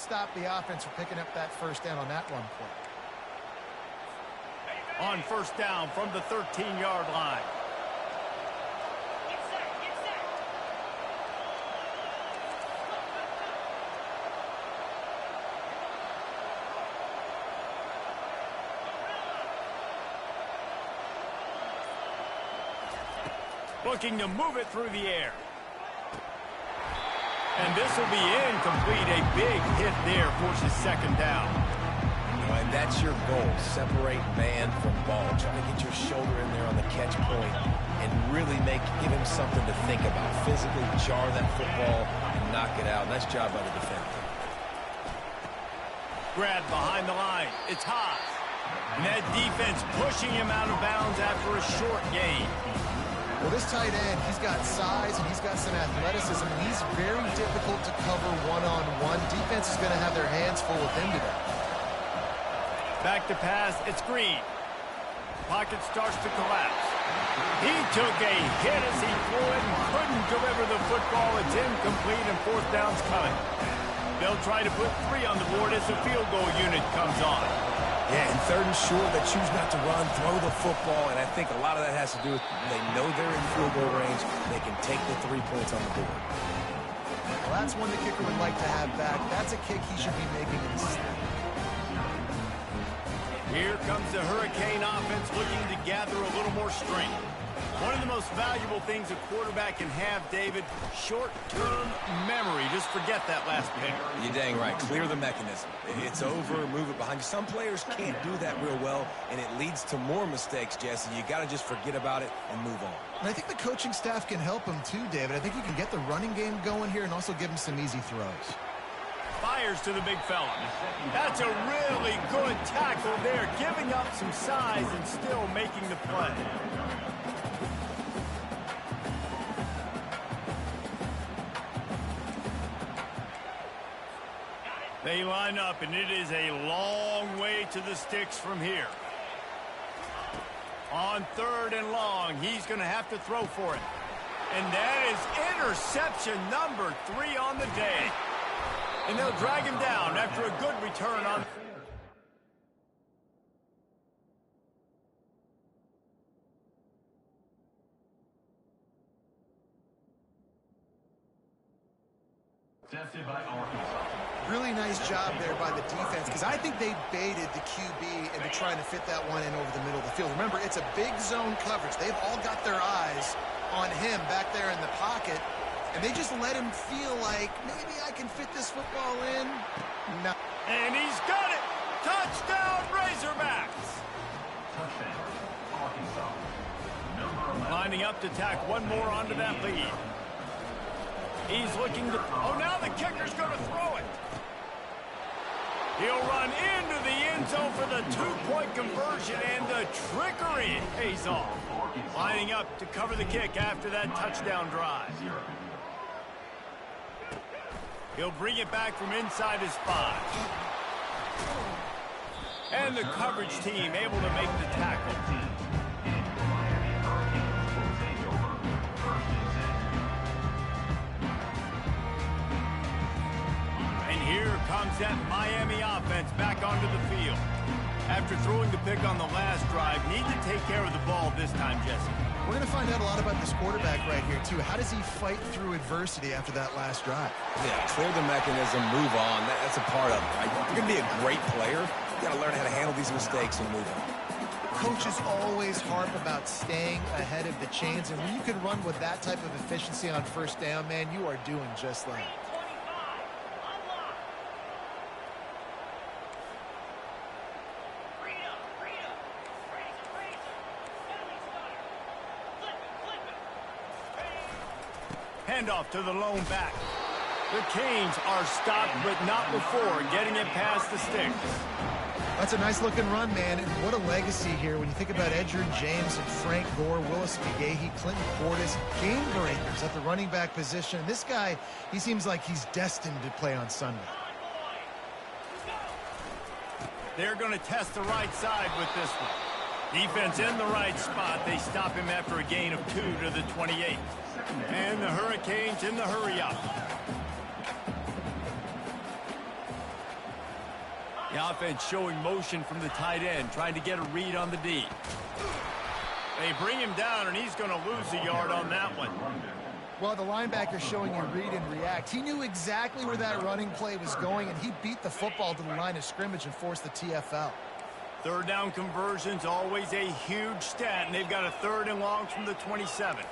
stop the offense from picking up that first down on that one play. On first down from the 13-yard line. Looking to move it through the air. And this will be incomplete. A big hit there forces second down. And that's your goal. Separate man from ball. Try to get your shoulder in there on the catch point and really give him something to think about. Physically jar that football and knock it out. Nice job by the defender. Grab behind the line. It's high. And that defense pushing him out of bounds after a short gain. Well, this tight end, he's got size and he's got some athleticism, and he's very difficult to cover one-on-one. Defense is going to have their hands full with him today. Back to pass, it's Green. Pocket starts to collapse. He took a hit as he threw it and couldn't deliver the football. It's incomplete and fourth down's coming. They'll try to put 3 on the board as the field goal unit comes on. Yeah, and third and short, they choose not to run, throw the football, and I think a lot of that has to do with they know they're in field goal range. They can take the 3 points on the board. Well, that's one the kicker would like to have back. That's a kick he should be making in the snap. Here comes the Hurricane offense looking to gather a little more strength. One of the most valuable things a quarterback can have, David, short-term memory. Just forget that last pick. You're dang right. Clear the mechanism. It's over, move it behind you. Some players can't do that real well, and it leads to more mistakes, Jesse. You got to just forget about it and move on. And I think the coaching staff can help him too, David. I think you can get the running game going here and also give him some easy throws. Fires to the big fella. That's a really good tackle there, giving up some size and still making the play. They line up, and it is a long way to the sticks from here. On third and long, he's going to have to throw for it. And that is interception number 3 on the day. And they'll drag him down after a good return on. Really nice job there by the defense, because I think they baited the QB into trying to fit that one in over the middle of the field. Remember, it's a big zone coverage. They've all got their eyes on him back there in the pocket, and they just let him feel like, maybe I can fit this football in. No. And he's got it! Touchdown, Razorbacks! Lining up to tack one more onto that lead. He's looking to... Oh, now the kicker's going to throw it. He'll run into the end zone for the 2-point conversion, and the trickery pays off. Lining up to cover the kick after that touchdown drive. He'll bring it back from inside his 5. And the coverage team able to make the tackle. Here comes that Miami offense back onto the field. After throwing the pick on the last drive, need to take care of the ball this time, Jesse. We're going to find out a lot about this quarterback right here, too. How does he fight through adversity after that last drive? Yeah, clear the mechanism, move on. That's a part of it, right? If you're going to be a great player, you got to learn how to handle these mistakes and move on. Coaches always harp about staying ahead of the chains, and when you can run with that type of efficiency on first down, man, you are doing just that. Handoff to the lone back. The Canes are stopped, but not before getting it past the sticks. That's a nice-looking run, man, and what a legacy here when you think about Edgerrin James and Frank Gore, Willis McGahee, Clinton Portis, game breakers at the running back position. This guy, he seems like he's destined to play on Sunday. They're going to test the right side with this one. Defense in the right spot. They stop him after a gain of 2 to the 28. And the Hurricanes in the hurry-up. The offense showing motion from the tight end, trying to get a read on the D. They bring him down, and he's going to lose a yard on that one. Well, the linebacker's showing you read and react. He knew exactly where that running play was going, and he beat the football to the line of scrimmage and forced the TFL. Third down conversion's always a huge stat, and they've got a 3rd and long from the 27.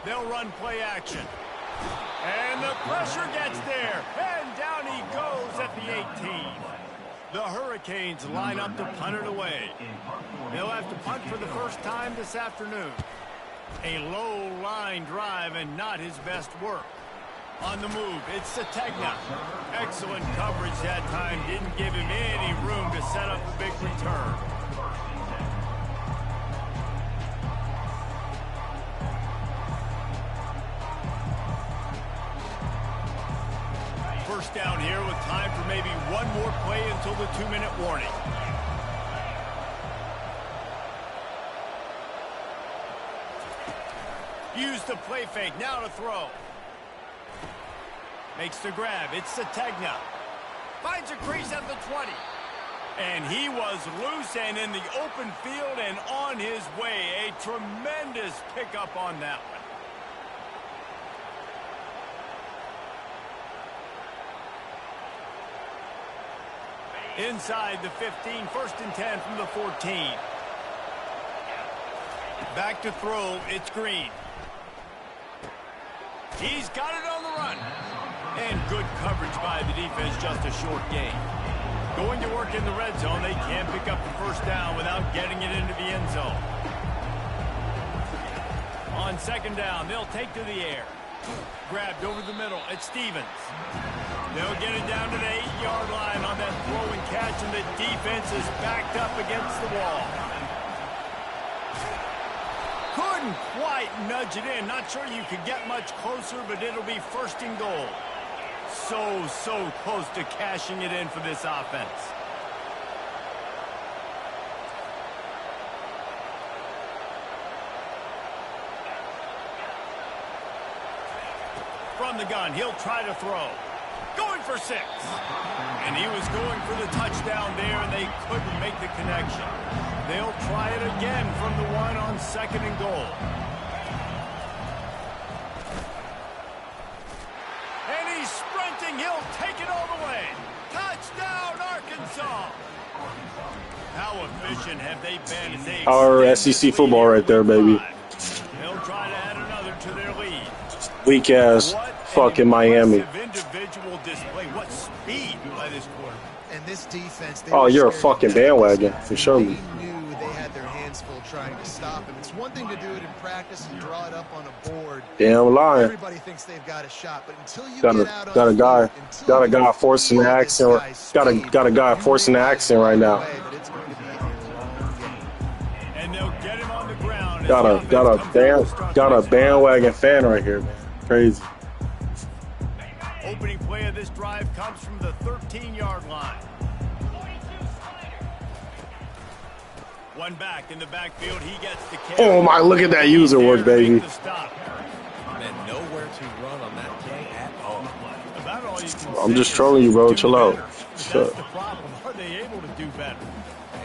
They'll run play action. And the pressure gets there. And down he goes at the 18. The Hurricanes line up to punt it away. They'll have to punt for the first time this afternoon. A low line drive and not his best work. On the move, it's Ncaa. Excellent coverage that time. Didn't give him any room to set up a big return. First down here with time for maybe one more play until the 2-minute warning. Use the play fake, now to throw. Makes the grab, it's Ncaa. Finds a crease at the 20. And he was loose and in the open field and on his way. A tremendous pickup on that one. Inside the 15, 1st and 10 from the 14. Back to throw, it's Green. He's got it on the run. And good coverage by the defense, just a short gain. Going to work in the red zone, they can't pick up the first down without getting it into the end zone. On 2nd down, they'll take to the air. Grabbed over the middle, it's Stevens. They'll get it down to the 8-yard line on that throw and catch, and the defense is backed up against the wall. Couldn't quite nudge it in. Not sure you could get much closer, but it'll be 1st and goal. So close to cashing it in for this offense. From the gun, he'll try to throw. Going for 6. And he was going for the touchdown there, and they couldn't make the connection. They'll try it again from the 1 on 2nd and goal. And he's sprinting. He'll take it all the way. Touchdown, Arkansas. How efficient have they been as they our SEC football right there, baby. They'll try to add another to their lead. Weak ass fucking Miami. Individual display. What speed by this quarter. And this defense, Oh, you're a fucking bandwagon for sure. They knew they had their hands full trying to stop him. It's one thing to do it in practice and draw it up on a board. Damn lying. Everybody thinks they've got a shot, but until you Got a guy forcing the accent. Got a guy forcing the accent right now. And they'll get him on the ground. Got a bandwagon fan right here, man. Crazy. Opening play of this drive comes from the 13-yard line. One back in the backfield. He gets the carry. Oh my! Look at that user work, baby. Man, nowhere to run on that play at all. About all you can I'm just trolling you, bro. Chill out. That's the problem. Are they able to do better?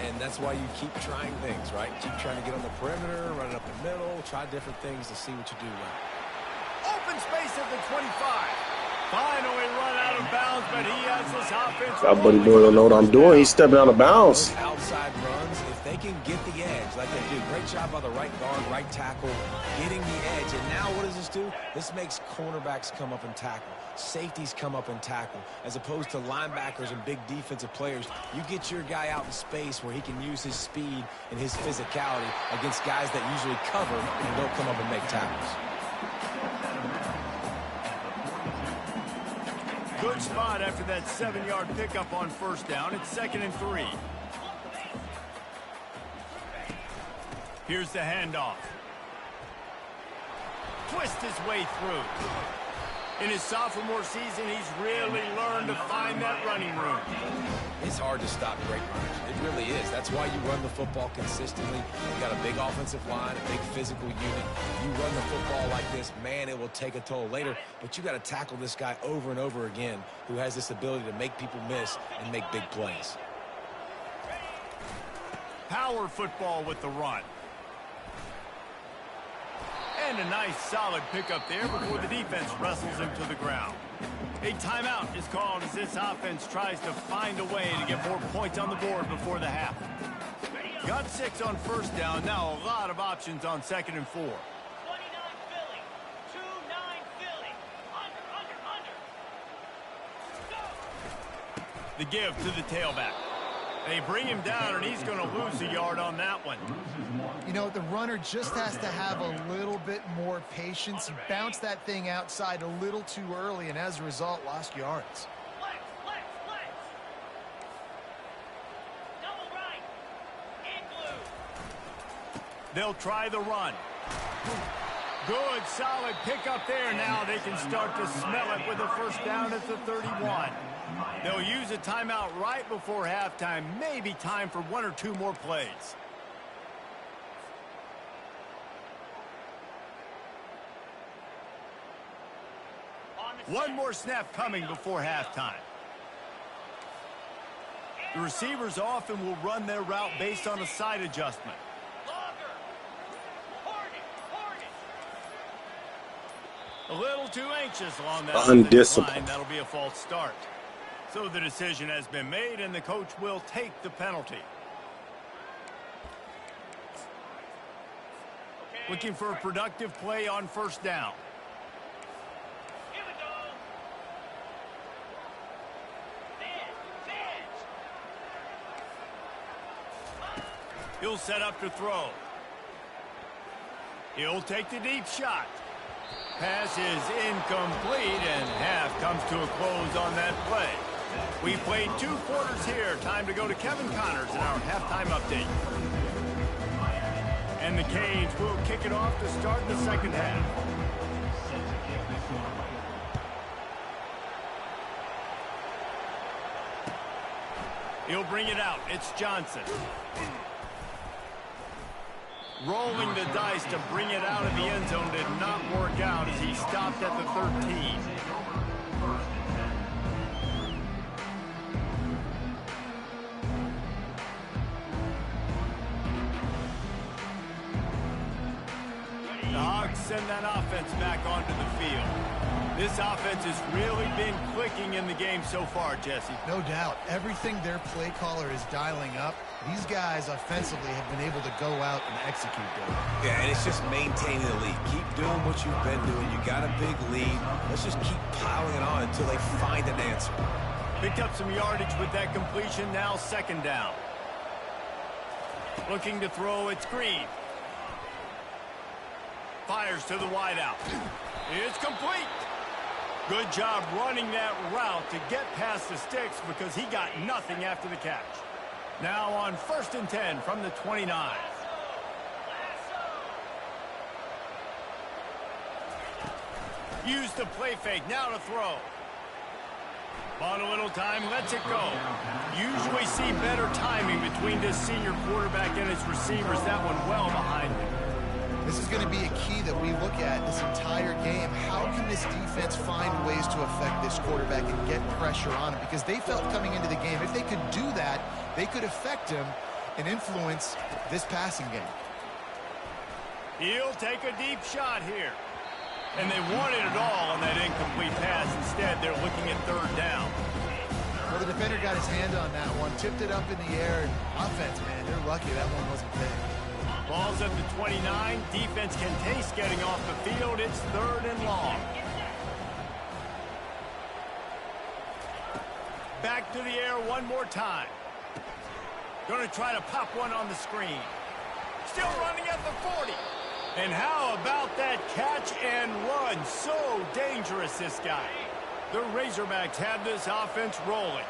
And that's why you keep trying things, right? Keep trying to get on the perimeter, run it up the middle, try different things to see what you do well. Open space at the 25. Finally run out of bounds, but he has this offense. That buddy boy don't know what I'm doing. He's stepping out of bounds. Outside runs, if they can get the edge like they do. Great job by the right guard, right tackle, getting the edge. And now what does this do? This makes cornerbacks come up and tackle. Safeties come up and tackle. As opposed to linebackers and big defensive players, you get your guy out in space where he can use his speed and his physicality against guys that usually cover and don't come up and make tackles. Good spot after that 7-yard pickup on 1st down. It's 2nd and 3. Here's the handoff. Twist his way through. In his sophomore season, he's really learned to find that running room. It's hard to stop great runners. It really is. That's why you run the football consistently. You got a big offensive line, a big physical unit. You run the football like this, man, it will take a toll later. But you got to tackle this guy over and over again who has this ability to make people miss and make big plays. Power football with the run. And a nice solid pickup there before the defense wrestles him to the ground. A timeout is called as this offense tries to find a way to get more points on the board before the half. Got 6 on first down. Now a lot of options on 2nd and 4. 29 Philly. 2-9 Philly. Under. Go. The give to the tailback. They bring him down, and he's going to lose a yard on that one. You know, the runner just has to have a little bit more patience. He bounced that thing outside a little too early, and as a result, lost yards. Flex. Double right. In blue. They'll try the run. Good, solid pickup there. Now they can start to smell it with a first down at the 31. They'll use a timeout right before halftime. Maybe time for 1 or 2 more plays. One more snap coming before halftime. The receivers often will run their route based on a side adjustment. A little too anxious along that Undisciplined line. That'll be a false start. So the decision has been made, and the coach will take the penalty. Looking for a productive play on first down. Here we go. He'll set up to throw. He'll take the deep shot. Pass is incomplete, and half comes to a close on that play. We played 2 quarters here. Time to go to Kevin Connors in our halftime update. And the Canes will kick it off to start the second half. He'll bring it out. It's Johnson. Rolling the dice to bring it out of the end zone did not work out as he stopped at the 13. The Hogs send that offense back onto the field. This offense has really been clicking in the game so far, Jesse. No doubt. Everything their play caller is dialing up, these guys offensively have been able to go out and execute them. Yeah, and it's just maintaining the lead. Keep doing what you've been doing. You got a big lead. Let's just keep piling it on until they find an answer. Picked up some yardage with that completion. Now 2nd down. Looking to throw, it's Green. Fires to the wideout. It's complete. Good job running that route to get past the sticks because he got nothing after the catch. Now on 1st and 10 from the 29. Use the play fake. Now to throw. Bought a little time. Lets it go. Usually see better timing between this senior quarterback and his receivers. That one well behind him. This is going to be a key that we look at this entire game. How can this defense find ways to affect this quarterback and get pressure on him? Because they felt coming into the game, if they could do that, they could affect him and influence this passing game. He'll take a deep shot here. And they wanted it all on that incomplete pass. Instead, they're looking at 3rd down. Well, the defender got his hand on that one, tipped it up in the air. Offense, man, they're lucky that one wasn't picked. Ball's at the 29. Defense can taste getting off the field. It's 3rd and long. Back to the air one more time. Going to try to pop one on the screen. Still running at the 40. And how about that catch and run? So dangerous, this guy. The Razorbacks have this offense rolling.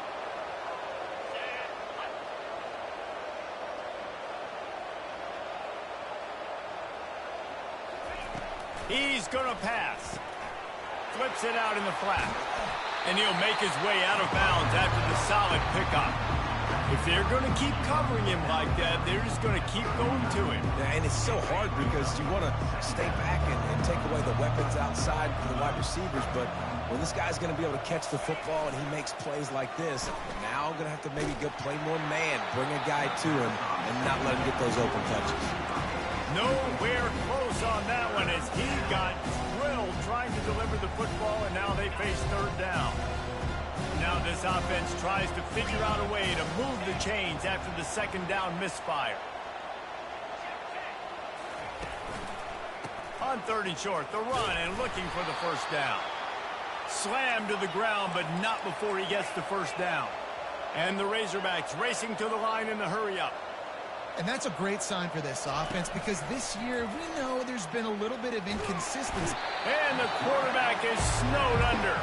He's going to pass. flips it out in the flat. And he'll make his way out of bounds after the solid pickup. If they're going to keep covering him like that, they're just going to keep going to him. Yeah, and it's so hard because you want to stay back and take away the weapons outside for the wide receivers, but when this guy's going to be able to catch the football and he makes plays like this, now I'm going to have to maybe go play more man, bring a guy to him, and not let him get those open touches. Nowhere close on that one as he got drilled trying to deliver the football, and now they face third down. Now this offense tries to figure out a way to move the chains after the second down misfire. On third and short, the run and looking for the first down. Slammed to the ground, but not before he gets the first down. And the Razorbacks racing to the line in the hurry-up. And that's a great sign for this offense because this year we know there's been a little bit of inconsistency. And the quarterback is snowed under.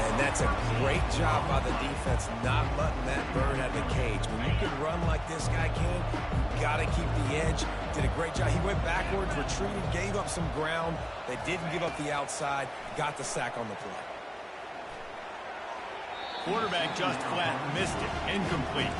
And that's a great job by the defense not letting that bird out of the cage. When you can run like this guy can, you got to keep the edge. Did a great job. He went backwards, retreated, gave up some ground. They didn't give up the outside, got the sack on the play. Quarterback just flat missed it. Incomplete.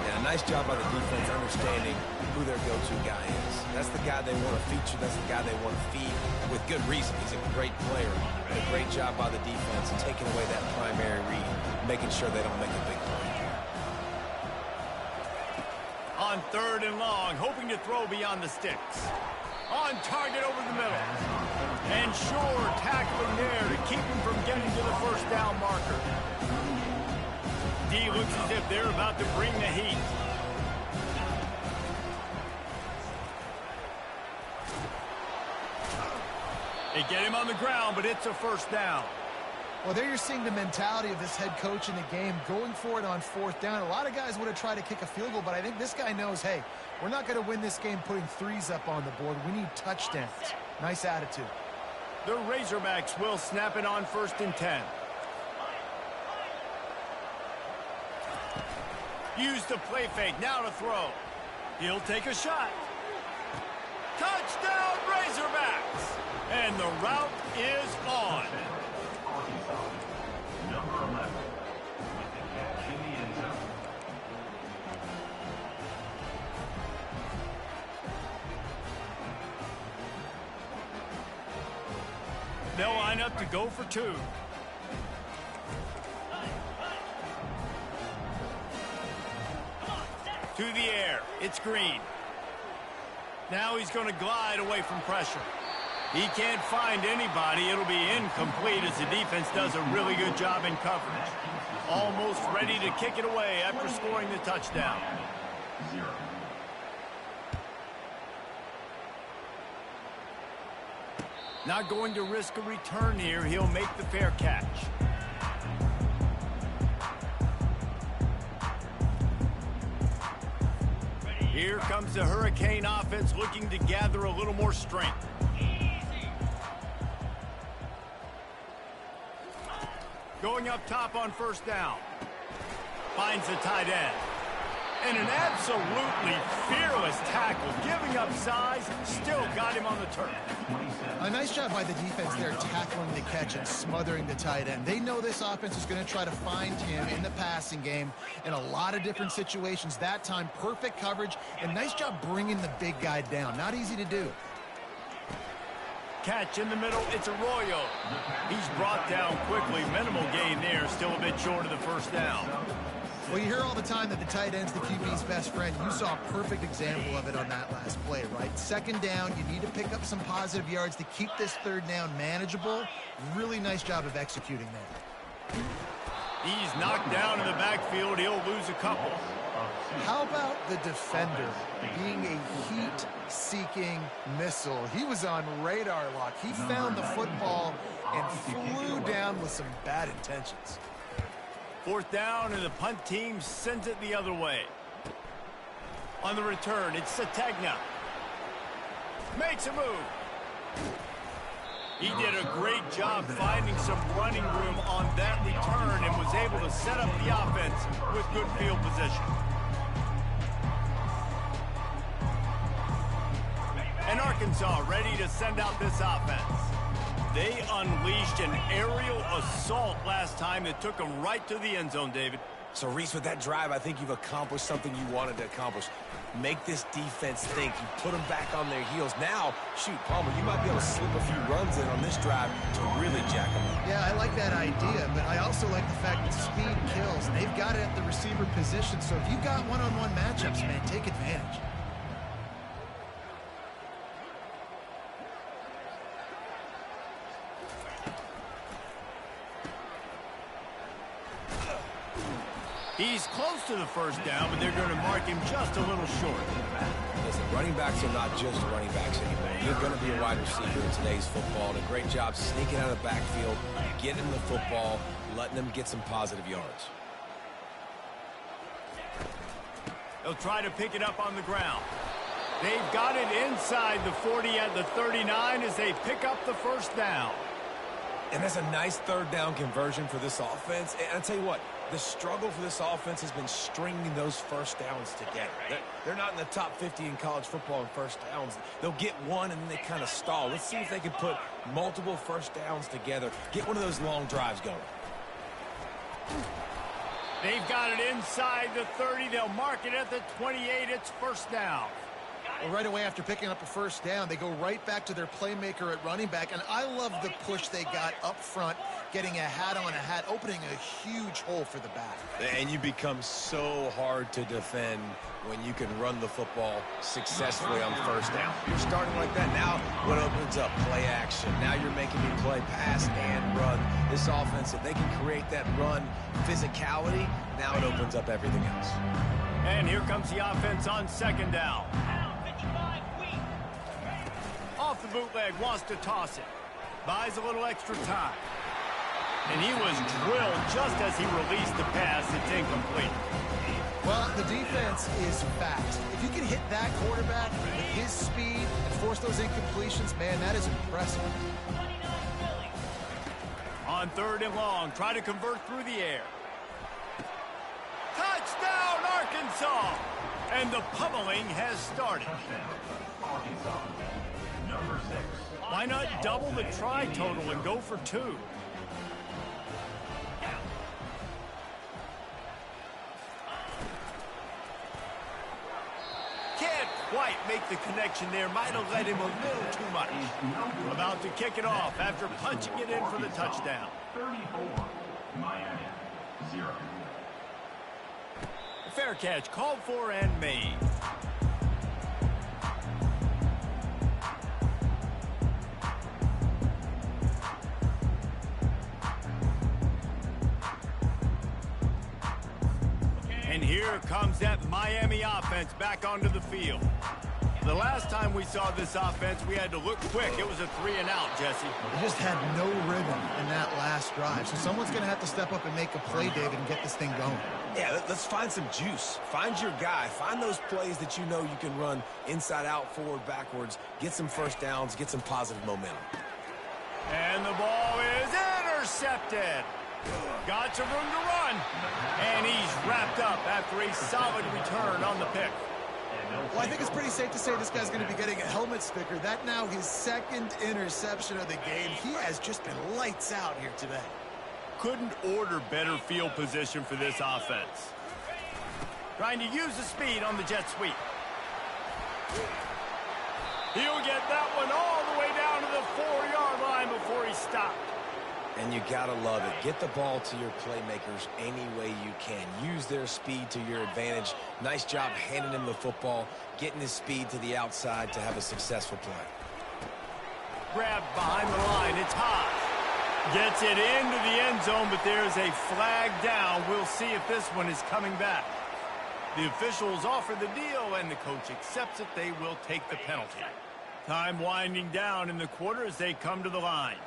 Yeah, nice job by the defense understanding who their go-to guy is. That's the guy they want to feature. That's the guy they want to feed with good reason. He's a great player. But a great job by the defense taking away that primary read, making sure they don't make a big play. On third and long, hoping to throw beyond the sticks. On target over the middle. And Shore tackling there to keep him from getting to the first down marker. D looks as if they're about to bring the heat. They get him on the ground, but it's a first down. Well, there you're seeing the mentality of this head coach in the game, going for it on fourth down. A lot of guys would have tried to kick a field goal, but I think this guy knows, hey, we're not going to win this game putting threes up on the board. We need touchdowns. Nice attitude. The Razorbacks will snap it on 1st and 10. Use the play fake, now to throw. He'll take a shot. Touchdown, Razorbacks! And the route is on. Number 11 with the catch in the end zone. They'll line up to go for two. To the air. It's Green. Now he's going to glide away from pressure. He can't find anybody. It'll be incomplete as the defense does a really good job in coverage. Almost ready to kick it away after scoring the touchdown. Not going to risk a return here. He'll make the fair catch. Here comes the Hurricane offense looking to gather a little more strength. Going up top on first down. Finds the tight end. And an absolutely fearless tackle, giving up size, still got him on the turf. A nice job by the defense there, tackling the catch and smothering the tight end. They know this offense is going to try to find him in the passing game in a lot of different situations. That time, perfect coverage, and nice job bringing the big guy down. Not easy to do. Catch in the middle, it's Arroyo. He's brought down quickly. Minimal gain there, still a bit short of the first down. Well, you hear all the time that the tight end's the QB's best friend. You saw a perfect example of it on that last play, right? Second down, you need to pick up some positive yards to keep this third down manageable. Really nice job of executing that. He's knocked down in the backfield. He'll lose a couple. How about the defender being a heat-seeking missile? He was on radar lock. He found the football and flew down with some bad intentions. Fourth down, and the punt team sends it the other way. On the return, it's Sategna. Makes a move. He did a great job finding some running room on that return and was able to set up the offense with good field position. And our Arkansas ready to send out this offense. They unleashed an aerial assault last time that took them right to the end zone, David. So, Reese, with that drive, I think you've accomplished something you wanted to accomplish. Make this defense think. You put them back on their heels. Now, shoot, Palmer, you might be able to slip a few runs in on this drive to really jack them up. Yeah, I like that idea, but I also like the fact that speed kills. And they've got it at the receiver position, so if you've got one-on-one matchups, man, take advantage. He's close to the first down, but they're going to mark him just a little short. Listen, running backs are not just running backs anymore. You're going to be a wide receiver in today's football, and a great job sneaking out of the backfield, getting the football, letting them get some positive yards. They'll try to pick it up on the ground. They've got it inside the 40 at the 39 as they pick up the first down. And that's a nice third down conversion for this offense. And I'll tell you what, the struggle for this offense has been stringing those first downs together. They're not in the top 50 in college football in first downs. They'll get one and then they kind of stall. Let's see if they can put multiple first downs together. Get one of those long drives going. They've got it inside the 30. They'll mark it at the 28. It's first down. Well, right away after picking up a first down, they go right back to their playmaker at running back. And I love the push they got up front, getting a hat on a hat, opening a huge hole for the back. And you become so hard to defend when you can run the football successfully on first down. You're starting like that. Now what opens up? Play action. Now you're making me play pass and run. This offense, if they can create that run physicality, now it opens up everything else. And here comes the offense on second down. Off the bootleg, wants to toss it. Buys a little extra time. And he was drilled just as he released the pass. It's incomplete. Well, the defense is fact. If you can hit that quarterback with his speed and force those incompletions, man, that is impressive. On third and long, try to convert through the air. Touchdown, Arkansas! And the pummeling has started. Arkansas. Number 6. Why not double the try total and go for 2? Can't quite make the connection there. Might have let him a little too much. About to kick it off after punching it in for the touchdown. 34. Miami. 0. Fair catch called for and made. And here comes that Miami offense back onto the field. The last time we saw this offense, we had to look quick. It was a 3-and-out, Jesse. They just had no rhythm in that last drive. So someone's going to have to step up and make a play, David, and get this thing going. Yeah, let's find some juice. Find your guy. Find those plays that you know you can run inside out, forward, backwards. Get some first downs. Get some positive momentum. And the ball is intercepted. Got some room to run. And he's wrapped up after a solid return on the pick. Well, I think it's pretty safe to say this guy's going to be getting a helmet sticker. That now his second interception of the game. He has just been lights out here today. Couldn't order better field position for this offense. Trying to use the speed on the jet sweep. He'll get that one all the way down to the 4-yard line before he stopped. And you gotta love it. Get the ball to your playmakers any way you can. Use their speed to your advantage. Nice job handing him the football, getting his speed to the outside to have a successful play. Grabbed behind the line. It's high. Gets it into the end zone, but there's a flag down. We'll see if this one is coming back. The officials offer the deal, and the coach accepts it. They will take the penalty. Time winding down in the quarter as they come to the line.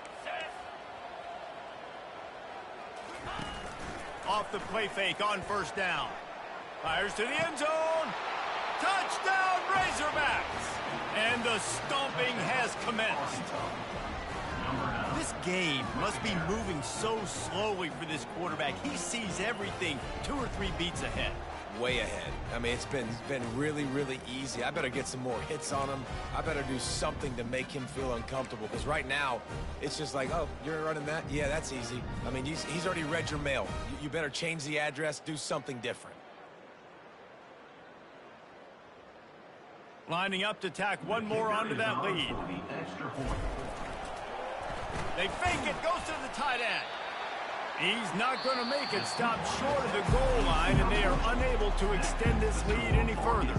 Off the play fake on first down. Fires to the end zone. Touchdown, Razorbacks! And the stomping has commenced. This game must be moving so slowly for this quarterback. He sees everything 2 or 3 beats ahead. way ahead. I mean, it's been really, really easy. I better get some more hits on him. I better do something to make him feel uncomfortable, because right now, it's just like, oh, you're running that? Yeah, that's easy. I mean, he's already read your mail. You better change the address, do something different. Lining up to tack one more onto that lead. They fake it, goes to the tight end. He's not going to make it, stopped short of the goal line, and they are unable to extend this lead any further.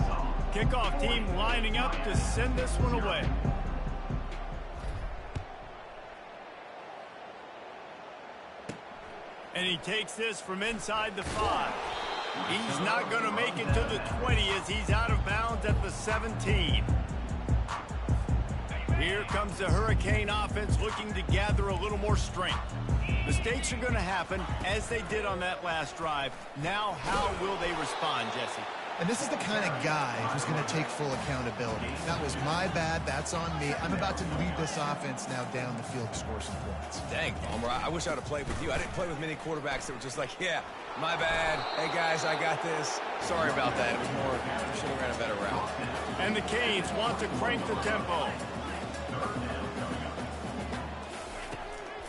Kickoff team lining up to send this one away. And he takes this from inside the 5. He's not going to make it to the 20 as he's out of bounds at the 17. Here comes the Hurricane offense looking to gather a little more strength. Mistakes are going to happen, as they did on that last drive. Now, how will they respond, Jesse? And this is the kind of guy who's going to take full accountability. That was my bad. That's on me. I'm about to lead this offense now down the field to score some points. Dang, Palmer, I wish I would have played with you. I didn't play with many quarterbacks that were just like, yeah, my bad. Hey, guys, I got this. Sorry about that. It was more, we should have ran a better route. And the Canes want to crank the tempo.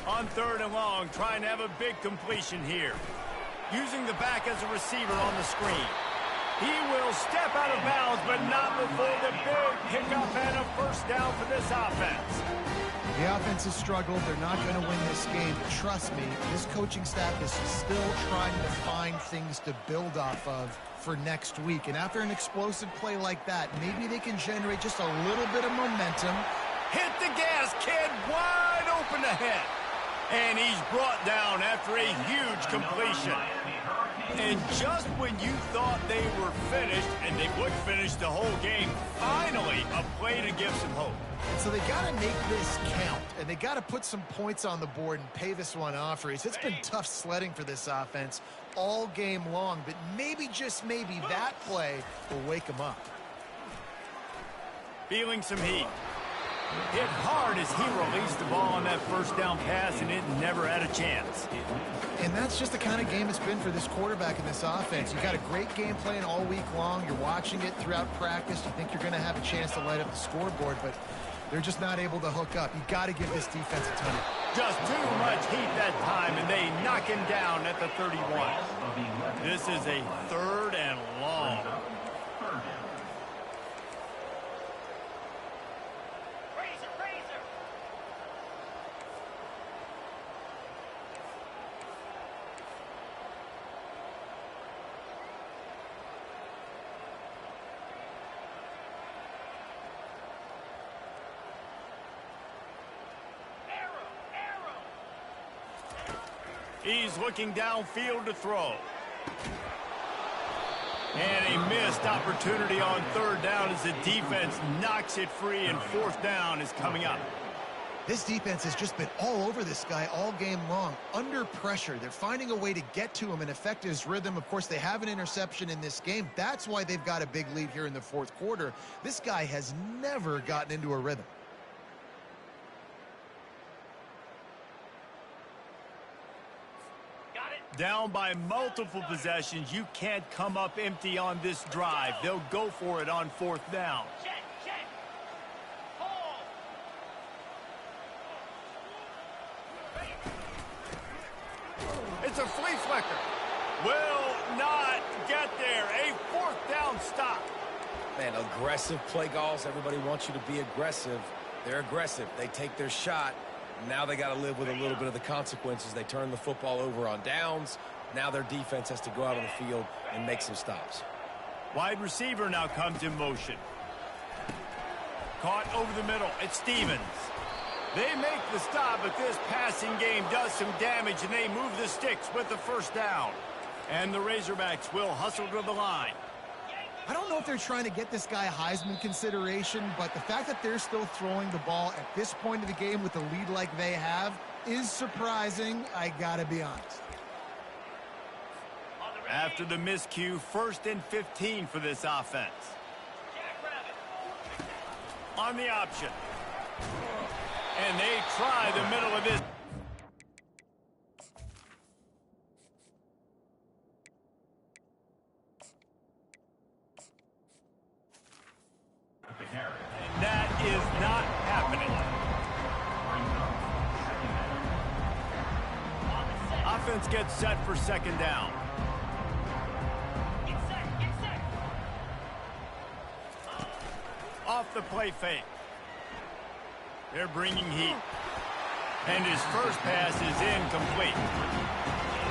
On 3rd and long, trying to have a big completion here. Using the back as a receiver on the screen. He will step out of bounds, but not before the big pickup and a first down for this offense. The offense has struggled. They're not going to win this game. But trust me, this coaching staff is still trying to find things to build off of for next week. And after an explosive play like that, maybe they can generate just a little bit of momentum. Hit the gas, kid. Wide open ahead. And he's brought down after a huge completion. And just when you thought they were finished, and they would finish the whole game, finally a play to give some hope. And so they got to make this count, and they got to put some points on the board and pay this one off. It's been tough sledding for this offense all game long, but maybe, just maybe, that play will wake them up. Feeling some heat. Hit hard as he released the ball on that first down pass, and it never had a chance. And that's just the kind of game it's been for this quarterback in this offense. You got a great game plan all week long. You're watching it throughout practice. You think you're going to have a chance to light up the scoreboard, but they're just not able to hook up. You got to give this defense a ton of... Just too much heat that time, and they knock him down at the 31. This is a 3rd and long. He's looking downfield to throw. And a missed opportunity on 3rd down as the defense knocks it free, and 4th down is coming up. This defense has just been all over this guy all game long. Under pressure, they're finding a way to get to him and affect his rhythm. Of course, they have an interception in this game. That's why they've got a big lead here in the 4th quarter. This guy has never gotten into a rhythm. Down by multiple possessions, you can't come up empty on this drive. They'll go for it on 4th down. Check. Hold. It's a flea flicker. Will not get there. A 4th down stop. Man, aggressive play calls. Everybody wants you to be aggressive. They're aggressive. They take their shot. Now they got to live with a little bit of the consequences. They turn the football over on downs. Now their defense has to go out on the field and make some stops. Wide receiver now comes in motion. Caught over the middle. It's Stevens. They make the stop, but this passing game does some damage, and they move the sticks with the 1st down. And the Razorbacks will hustle to the line. I don't know if they're trying to get this guy Heisman consideration, but the fact that they're still throwing the ball at this point of the game with the lead like they have is surprising, I gotta be honest. After the miscue, 1st and 15 for this offense. On the option. And they try the middle of this. is not happening. Offense gets set for second down. Get set, get set. Off the play fake. They're bringing heat. And his first pass is incomplete.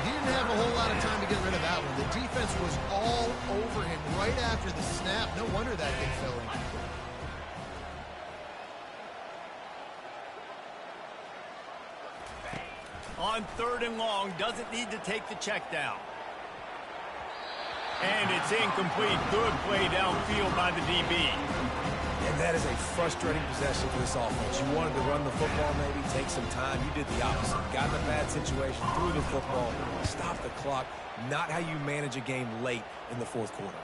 He didn't have a whole lot of time to get rid of that one. The defense was all over him right after the snap. No wonder that thing fell in. On 3rd and long, doesn't need to take the check down. And it's incomplete. Good play downfield by the DB. And that is a frustrating possession for this offense. You wanted to run the football, maybe take some time. You did the opposite. Got in a bad situation, threw the football, stopped the clock. Not how you manage a game late in the 4th quarter.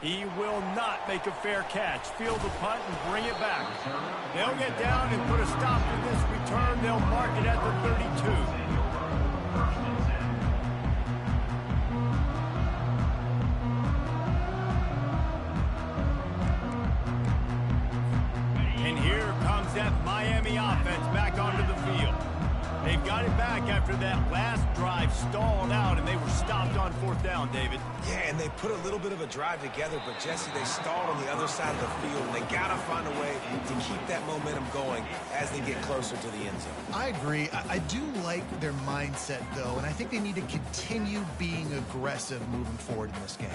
He will not make a fair catch. Field the punt and bring it back. They'll get down and put a stop to this return. They'll mark it at the 32. And here comes that Miami offense back onto the field. They've got it back after that last drive stalled out, and they were stopped on 4th down, David. Yeah, and they put a little bit of a drive together, but, Jesse, they stalled on the other side of the field, and they got to find a way to keep that momentum going as they get closer to the end zone. I agree. I do like their mindset, though, and I think they need to continue being aggressive moving forward in this game.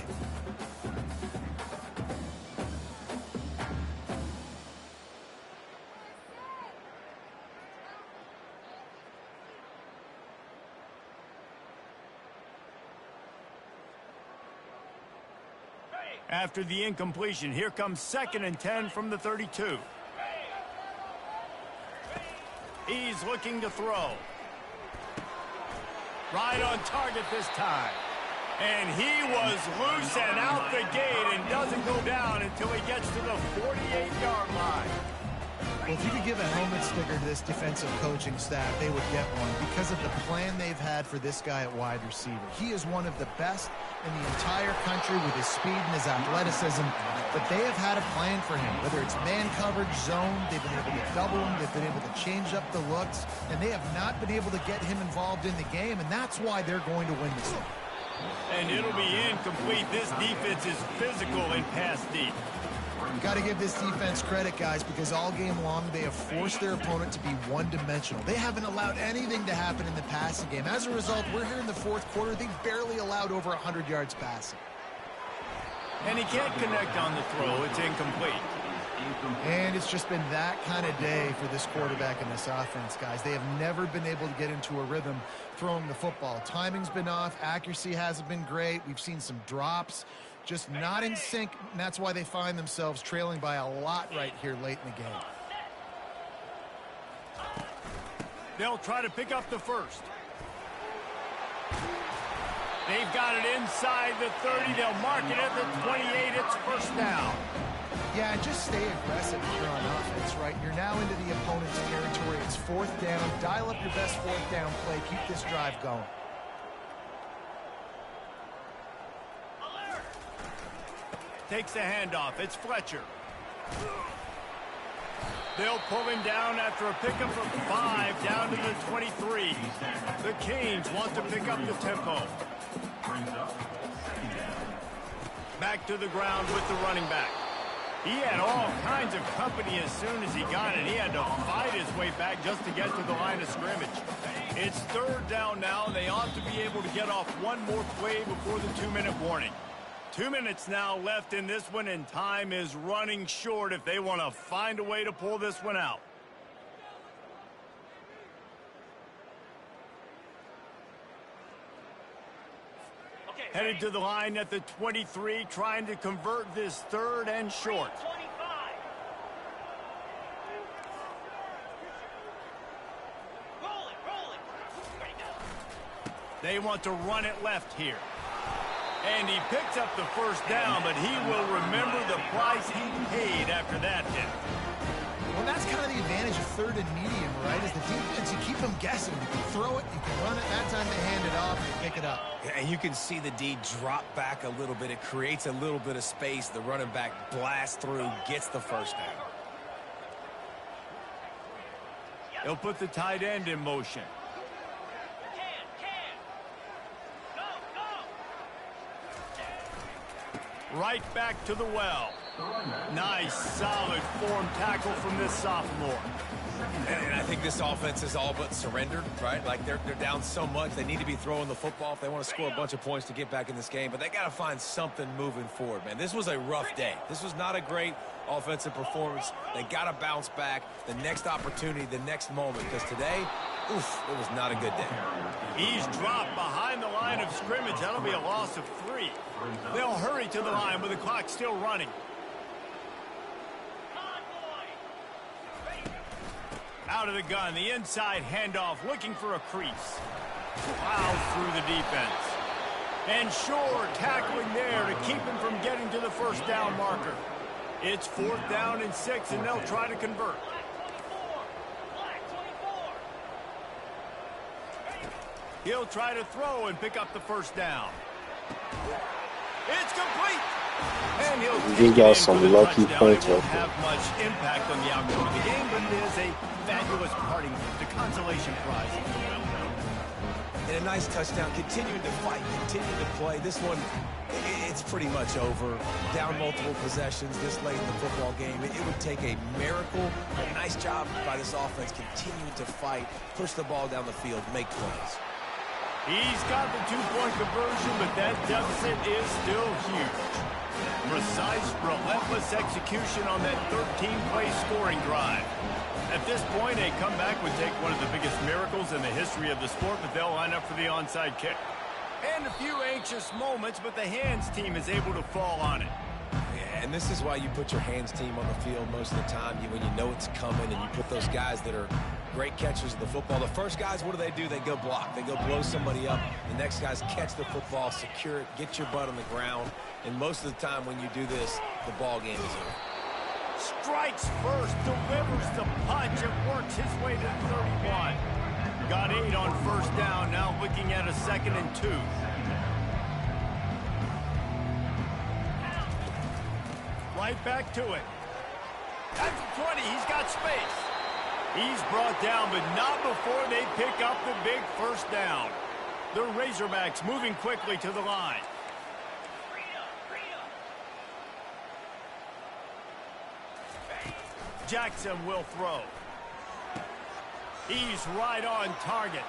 After the incompletion, here comes 2nd and 10 from the 32. He's looking to throw. Right on target this time. And he was loose and out the gate and doesn't go down until he gets to the 48-yard line. Well, if you could give a helmet sticker to this defensive coaching staff, they would get one because of the plan they've had for this guy at wide receiver. He is one of the best in the entire country with his speed and his athleticism, but they have had a plan for him. Whether it's man coverage, zone, they've been able to double him, they've been able to change up the looks, and they have not been able to get him involved in the game, and that's why they're going to win this one. And it'll be incomplete. This defense is physical and pass deep. Got to give this defense credit, guys, because all game long they have forced their opponent to be one-dimensional. They haven't allowed anything to happen in the passing game. As a result, we're here in the 4th quarter. They barely allowed over 100 yards passing. And he can't connect on the throw. It's incomplete. And it's just been that kind of day for this quarterback and this offense, guys. They have never been able to get into a rhythm throwing the football. Timing's been off. Accuracy hasn't been great. We've seen some drops. Just not in sync, and that's why they find themselves trailing by a lot right here late in the game. They'll try to pick up the first. They've got it inside the 30. They'll mark it at the 28. It's first down. Yeah, and just stay aggressive if you're on offense, right? You're now into the opponent's territory. It's 4th down. Dial up your best 4th down play. Keep this drive going. Takes the handoff. It's Fletcher. They'll pull him down after a pickup of 5 down to the 23. The Canes want to pick up the tempo. Back to the ground with the running back. He had all kinds of company as soon as he got it. He had to fight his way back just to get to the line of scrimmage. It's 3rd down now. They ought to be able to get off one more play before the 2-minute warning. 2 minutes now left in this one, and time is running short if they want to find a way to pull this one out. Okay, Headed to the line at the 23, trying to convert this 3rd and short. 25. Roll it, roll it. Ready, go. They want to run it left here. And he picks up the first down, but he will remember the price he paid after that hit. Well, that's kind of the advantage of 3rd and medium, right? Is the defense, you keep them guessing. You can throw it, you can run it. That time they hand it off and they pick it up. Yeah, and you can see the D drop back a little bit. It creates a little bit of space. The running back blasts through, gets the first down. He'll put the tight end in motion. Right back to the well. Nice, solid form tackle from this sophomore. And I think this offense is all but surrendered, right? Like they're down so much. They need to be throwing the football if they want to score a bunch of points to get back in this game. But they got to find something moving forward, man. This was a rough day. This was not a great offensive performance. They got to bounce back. The next opportunity, the next moment. Because today, oof, it was not a good day. He's dropped behind the line of scrimmage. That'll be a loss of 3. They'll hurry to the line with the clock still running. Out of the gun, the inside handoff, looking for a crease. Plows through the defense. And sure, tackling there to keep him from getting to the first down marker. It's 4th down and 6, and they'll try to convert. He'll try to throw and pick up the first down. It's complete. And He got some lucky points. It won't have much impact on the outcome of the game, but it is a fabulous parting gift, the consolation prize. And a nice touchdown. Continuing to fight, continuing to play. This one, it's pretty much over. Down multiple possessions this late in the football game. It would take a miracle. A nice job by this offense continuing to fight, push the ball down the field, make plays. He's got the 2-point conversion, but that deficit is still huge. Precise, relentless execution on that 13-play scoring drive. At this point, a comeback would take one of the biggest miracles in the history of the sport, but they'll line up for the onside kick. And a few anxious moments, but the hands team is able to fall on it. Yeah, and this is why you put your hands team on the field most of the time. When you know it's coming, and you put those guys that are great catchers of the football. The first guys, what do? They go block. They go blow somebody up. The next guys catch the football, secure it, get your butt on the ground. And most of the time when you do this, the ball game is over. Strikes first, delivers the punch, and works his way to the 31. Got 8 on first down, now looking at a 2nd and 2. Right back to it. At the 20, he's got space. He's brought down, but not before they pick up the big first down. The Razorbacks moving quickly to the line. Jackson will throw. He's right on target.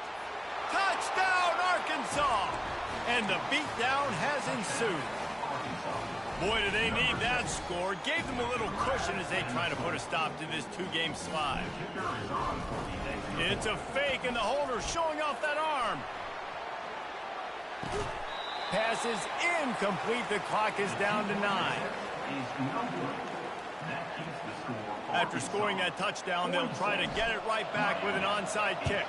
Touchdown, Arkansas! And the beatdown has ensued. Boy, do they need that score. Gave them a little cushion as they try to put a stop to this 2-game slide. It's a fake, and the holder showing off that arm. Pass is incomplete. The clock is down to 9. After scoring that touchdown, they'll try to get it right back with an onside kick.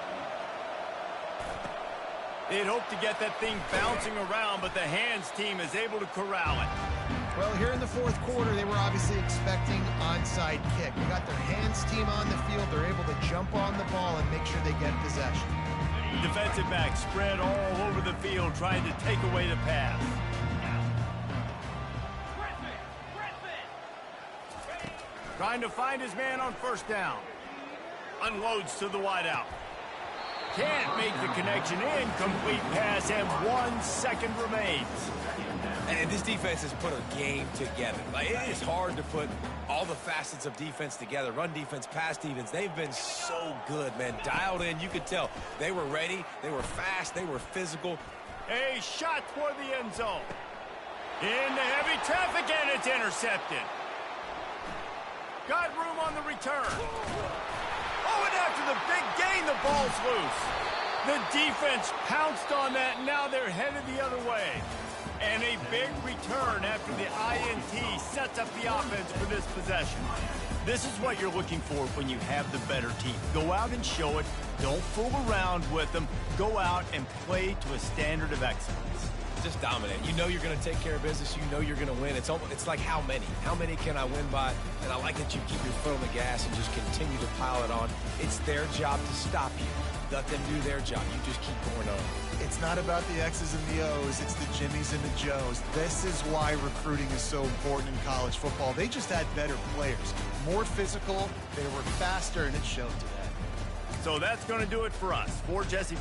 They'd hope to get that thing bouncing around, but the hands team is able to corral it. Well, here in the 4th quarter, they were obviously expecting onside kick. They got their hands team on the field. They're able to jump on the ball and make sure they get possession. Defensive back spread all over the field trying to take away the pass. Trying to find his man on first down. Unloads to the wideout. Can't make the connection. Incomplete pass, and 1 second remains. And this defense has put a game together. Like, it is hard to put all the facets of defense together. Run defense, pass defense. They've been so good, man. Dialed in. You could tell they were ready. They were fast. They were physical. A shot toward the end zone. Into heavy traffic, and it's intercepted. Got room on the return. Oh, and after the big gain, the ball's loose. The defense pounced on that, and now they're headed the other way. And a big return after the INT sets up the offense for this possession. This is what you're looking for when you have the better team. Go out and show it. Don't fool around with them. Go out and play to a standard of excellence. Just dominate. You know you're going to take care of business. You know you're going to win. It's like how many? How many can I win by? And I like that you keep your foot on the gas and just continue to pile it on. It's their job to stop you. Let them do their job. You just keep going on. It's not about the X's and the O's. It's the Jimmies and the Joes. This is why recruiting is so important in college football. They just had better players. More physical. They were faster, and it showed today. So that's going to do it for us. For Jesse.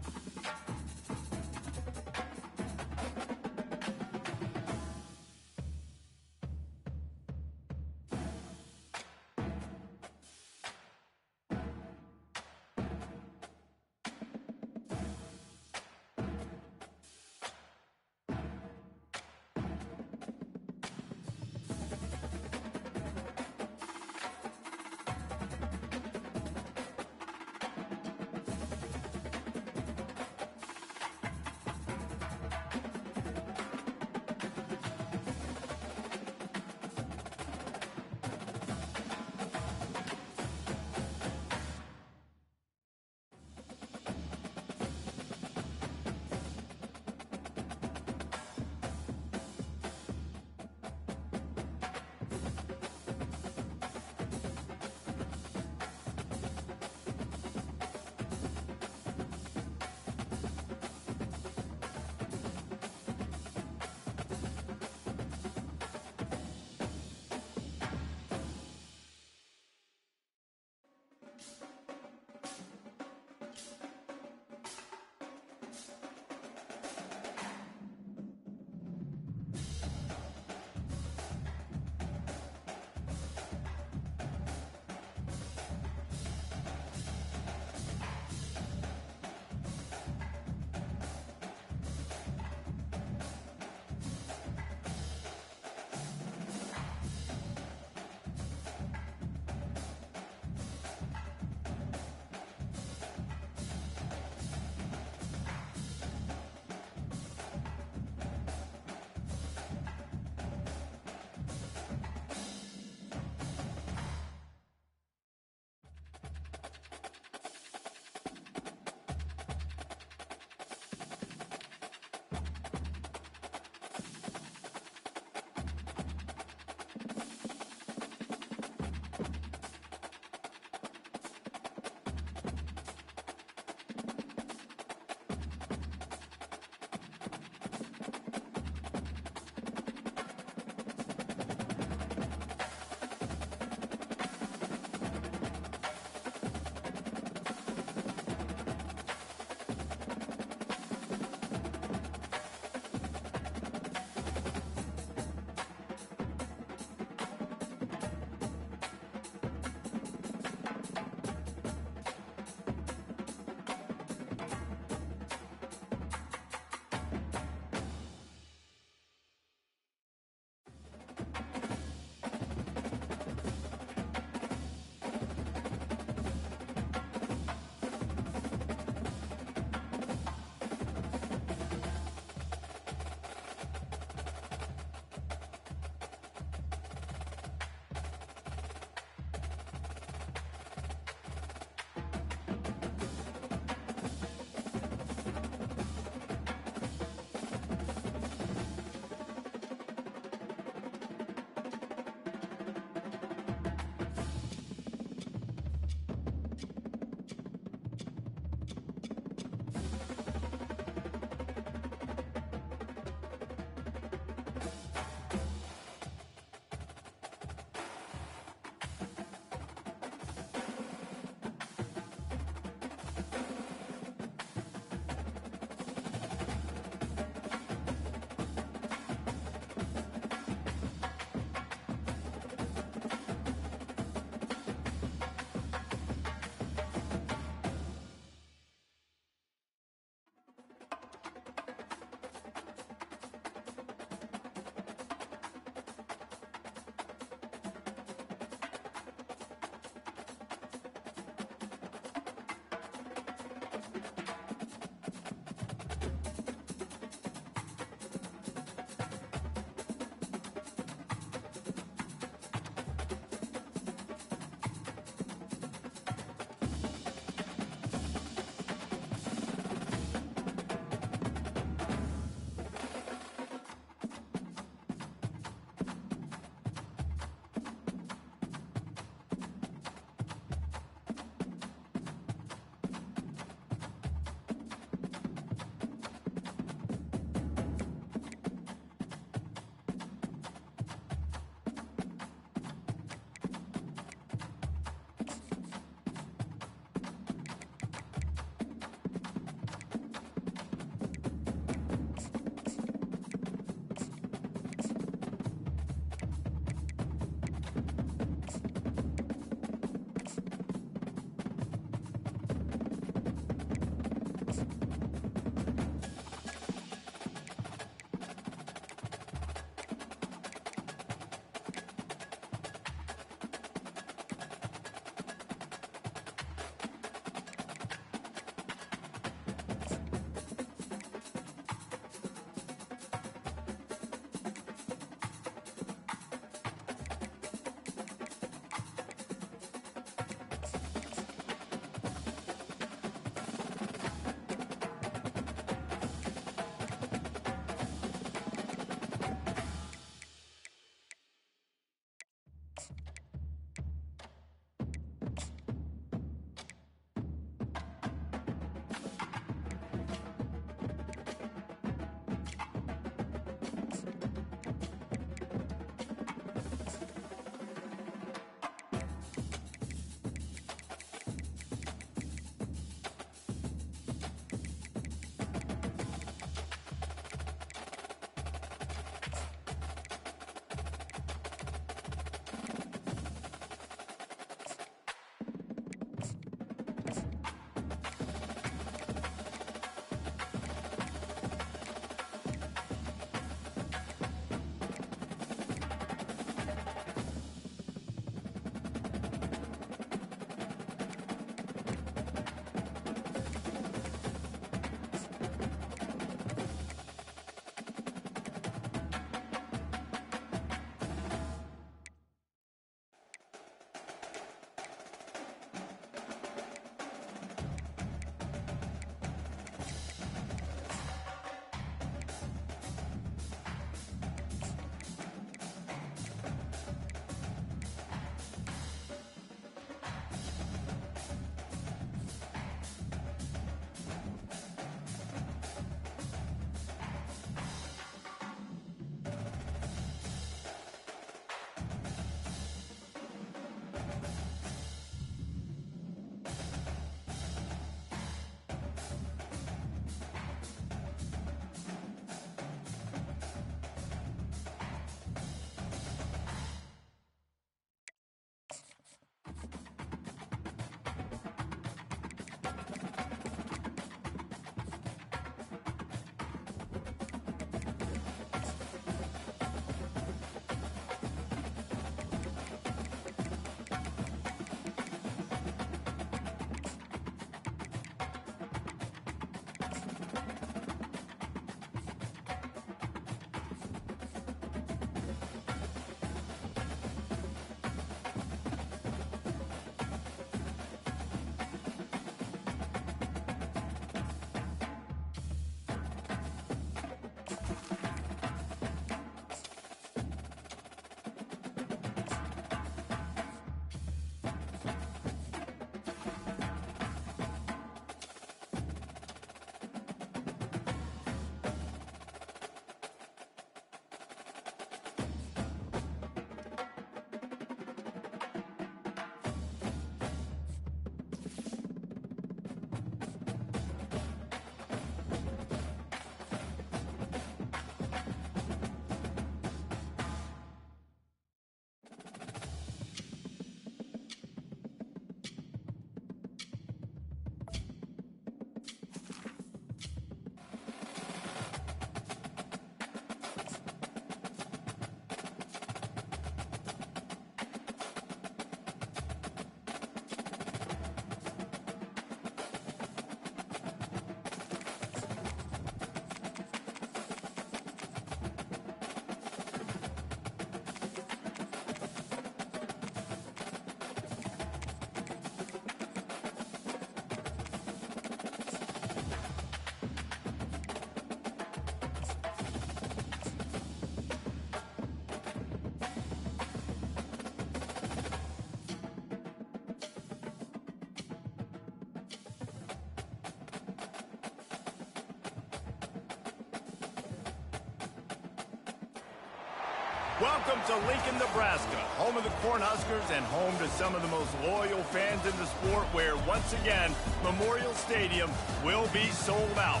Welcome to Lincoln, Nebraska, home of the Cornhuskers and home to some of the most loyal fans in the sport where, once again, Memorial Stadium will be sold out.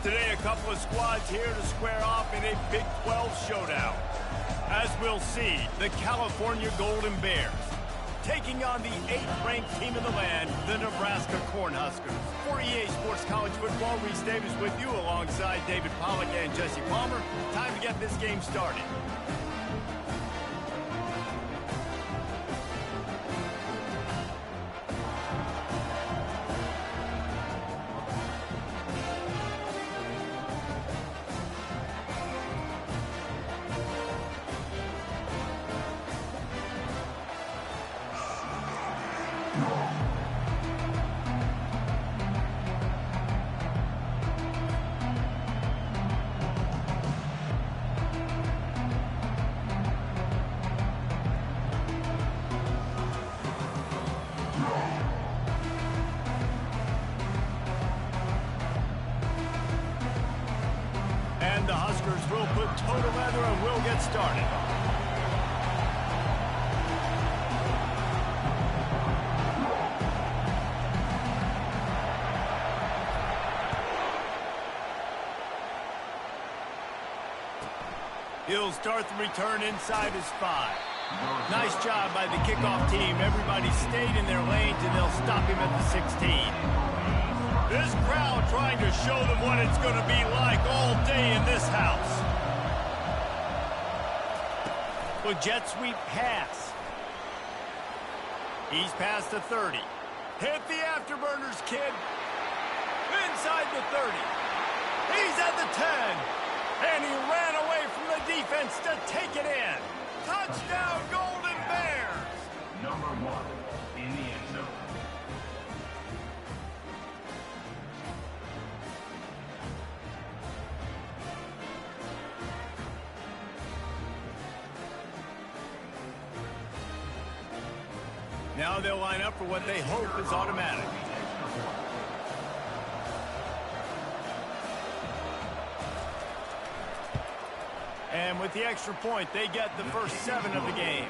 Today, a couple of squads here to square off in a Big 12 showdown. As we'll see, the California Golden Bears taking on the 8th-ranked team in the land, the Nebraska Cornhuskers. For EA Sports College Football, Reese Davis with you alongside David Pollack and Jesse Palmer. Time to get this game started. And the Huskers will put toe to leather and will get started. He'll start the return inside his 5. Nice job by the kickoff team. Everybody stayed in their lanes, and they'll stop him at the 16. This crowd trying to show them what it's going to be like all day in this house. A jet sweep pass. He's past the 30. Hit the afterburners, kid. Inside the 30. He's at the 10. And he ran away from the defense to take it in. Touchdown, Golden Bears. Number 1 in the end zone. Now they'll line up for what they hope is automatic. And with the extra point, they get the first 7 of the game.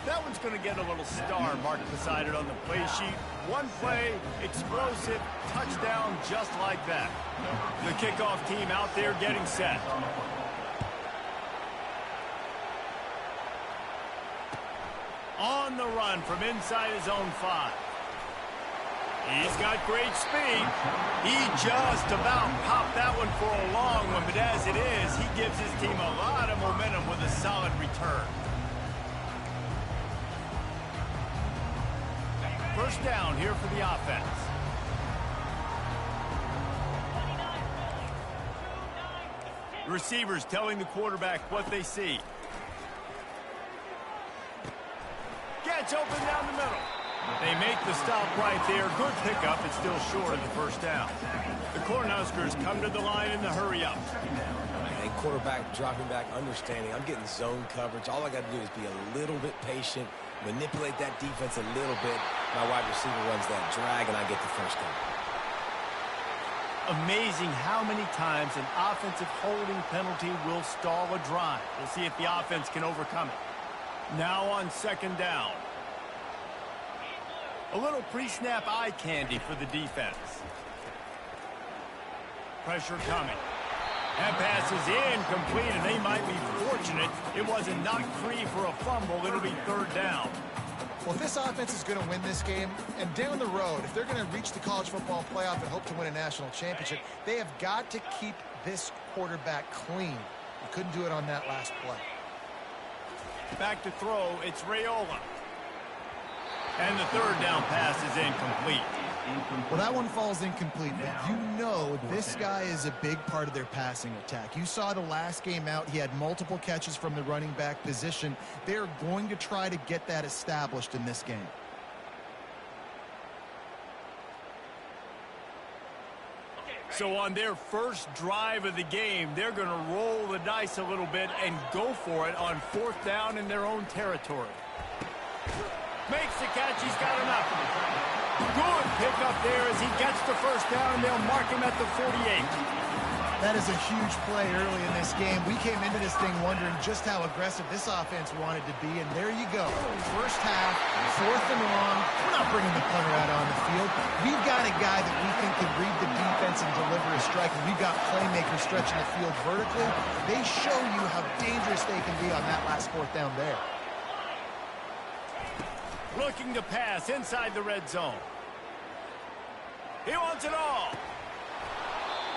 That one's going to get a little star marked beside it on the play sheet. One play, explosive, touchdown just like that. The kickoff team out there getting set. On the run from inside his own 5. He's got great speed. He just about popped that one for a long one, but as it is, he gives his team a lot of momentum with a solid return. First down here for the offense. Receivers telling the quarterback what they see. Gets open down the middle. They make the stop right there. Good pickup. It's still short of the first down. The Cornhuskers come to the line in the hurry up. And quarterback dropping back, understanding I'm getting zone coverage. All I got to do is be a little bit patient, manipulate that defense a little bit. My wide receiver runs that drag, and I get the first down. Amazing how many times an offensive holding penalty will stall a drive. We'll see if the offense can overcome it. Now on second down. A little pre-snap eye candy for the defense. Pressure coming. That pass is incomplete, and they might be fortunate it wasn't knocked free for a fumble. It'll be third down. Well, if this offense is going to win this game, and down the road, if they're going to reach the college football playoff and hope to win a national championship, they have got to keep this quarterback clean. He couldn't do it on that last play. Back to throw, it's Raiola. And the third down pass is incomplete. Well, that one falls incomplete, but you know this guy is a big part of their passing attack. You saw the last game out. He had multiple catches from the running back position. They're going to try to get that established in this game. So on their first drive of the game, they're going to roll the dice a little bit and go for it on fourth down in their own territory. Makes the catch. He's got enough. Good pickup there as he gets the first down, and they'll mark him at the 48. That is a huge play early in this game. We came into this thing wondering just how aggressive this offense wanted to be, and there you go. First half, 4th and long. We're not bringing the punter out on the field. We've got a guy that we think can read the defense and deliver a strike, and we've got playmakers stretching the field vertically. They show you how dangerous they can be on that last 4th down there. Looking to pass inside the red zone. He wants it all.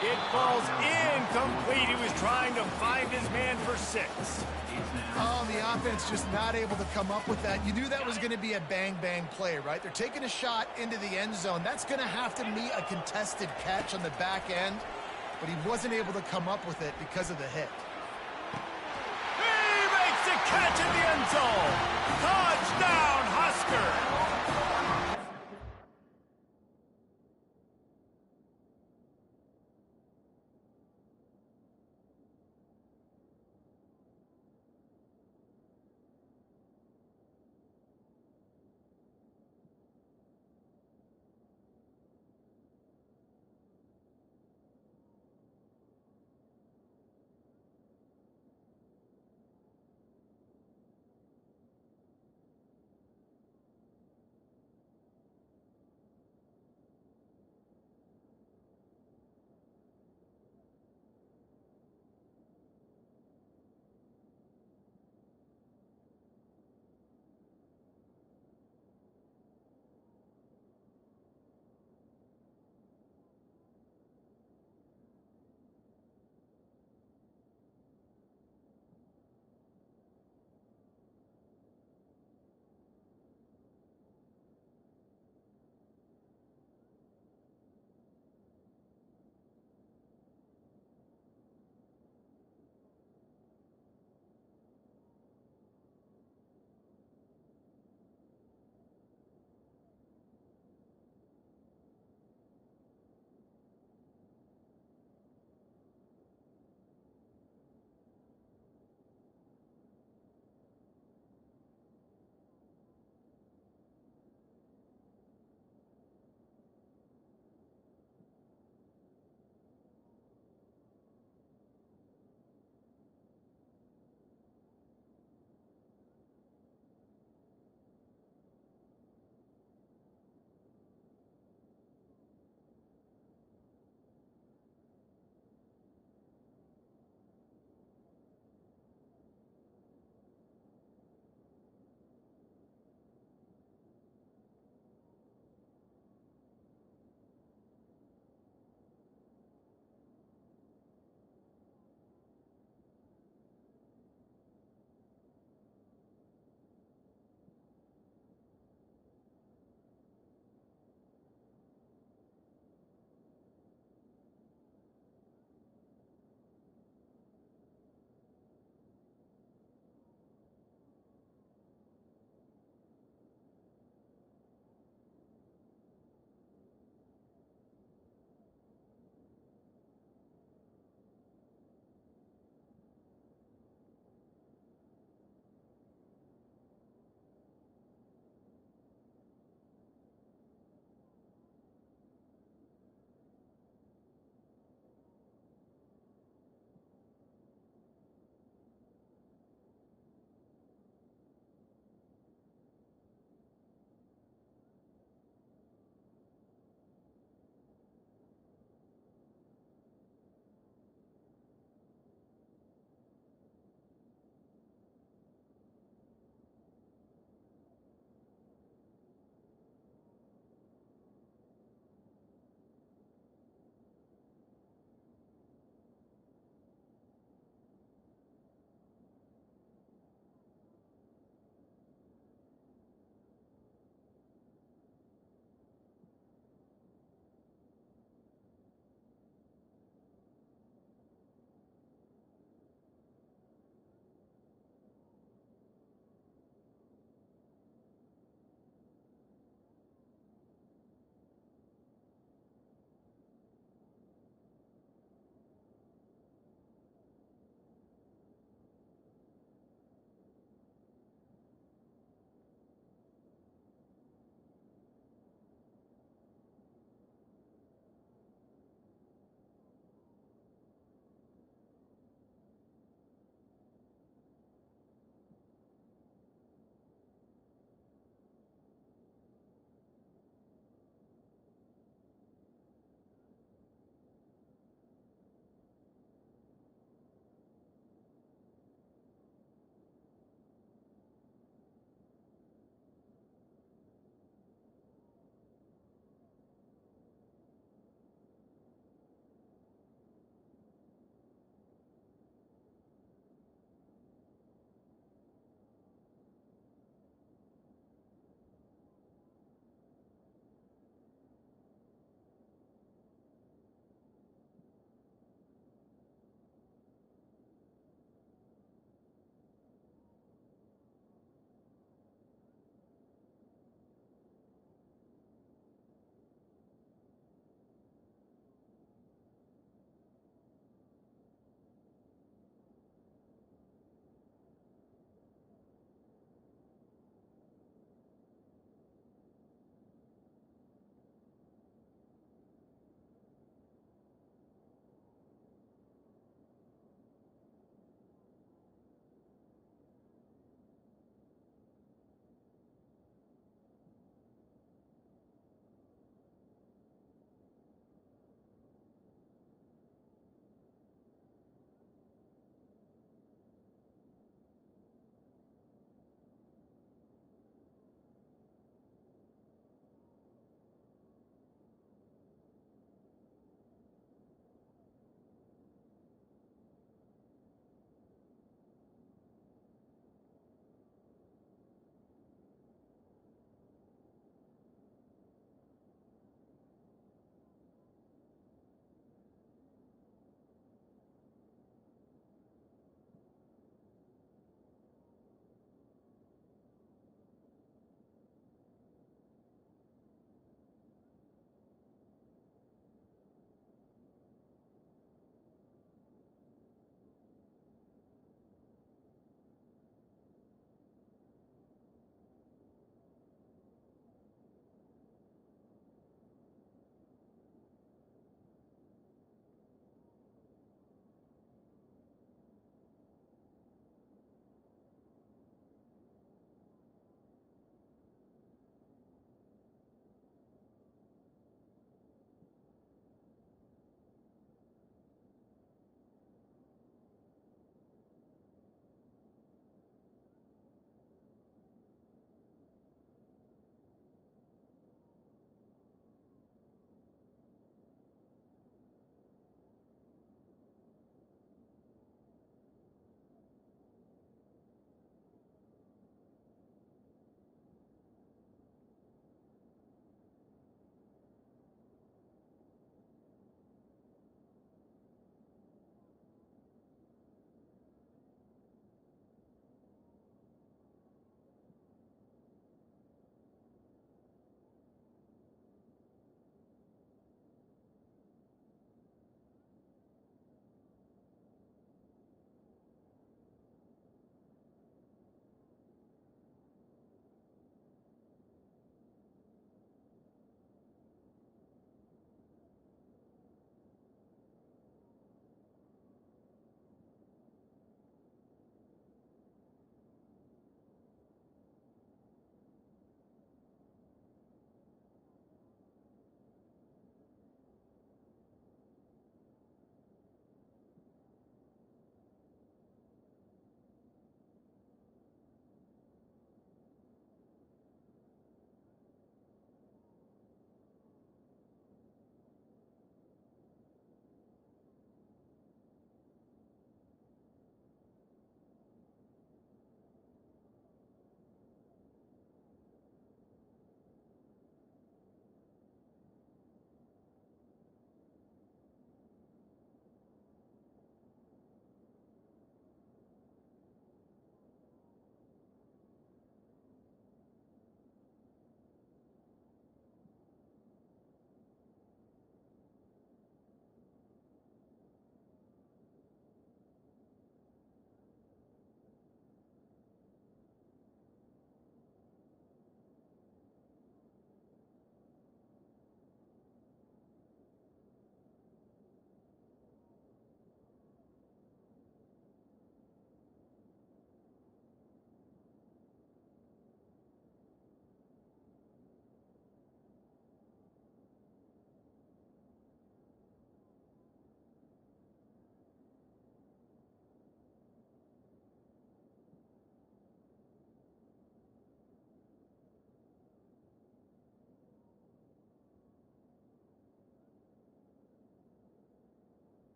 It falls incomplete. He was trying to find his man for 6. Oh, the offense just not able to come up with that. You knew that was going to be a bang-bang play, right? They're taking a shot into the end zone. That's going to have to meet a contested catch on the back end, but he wasn't able to come up with it because of the hit. He makes the catch in the end zone. Touchdown, Husker.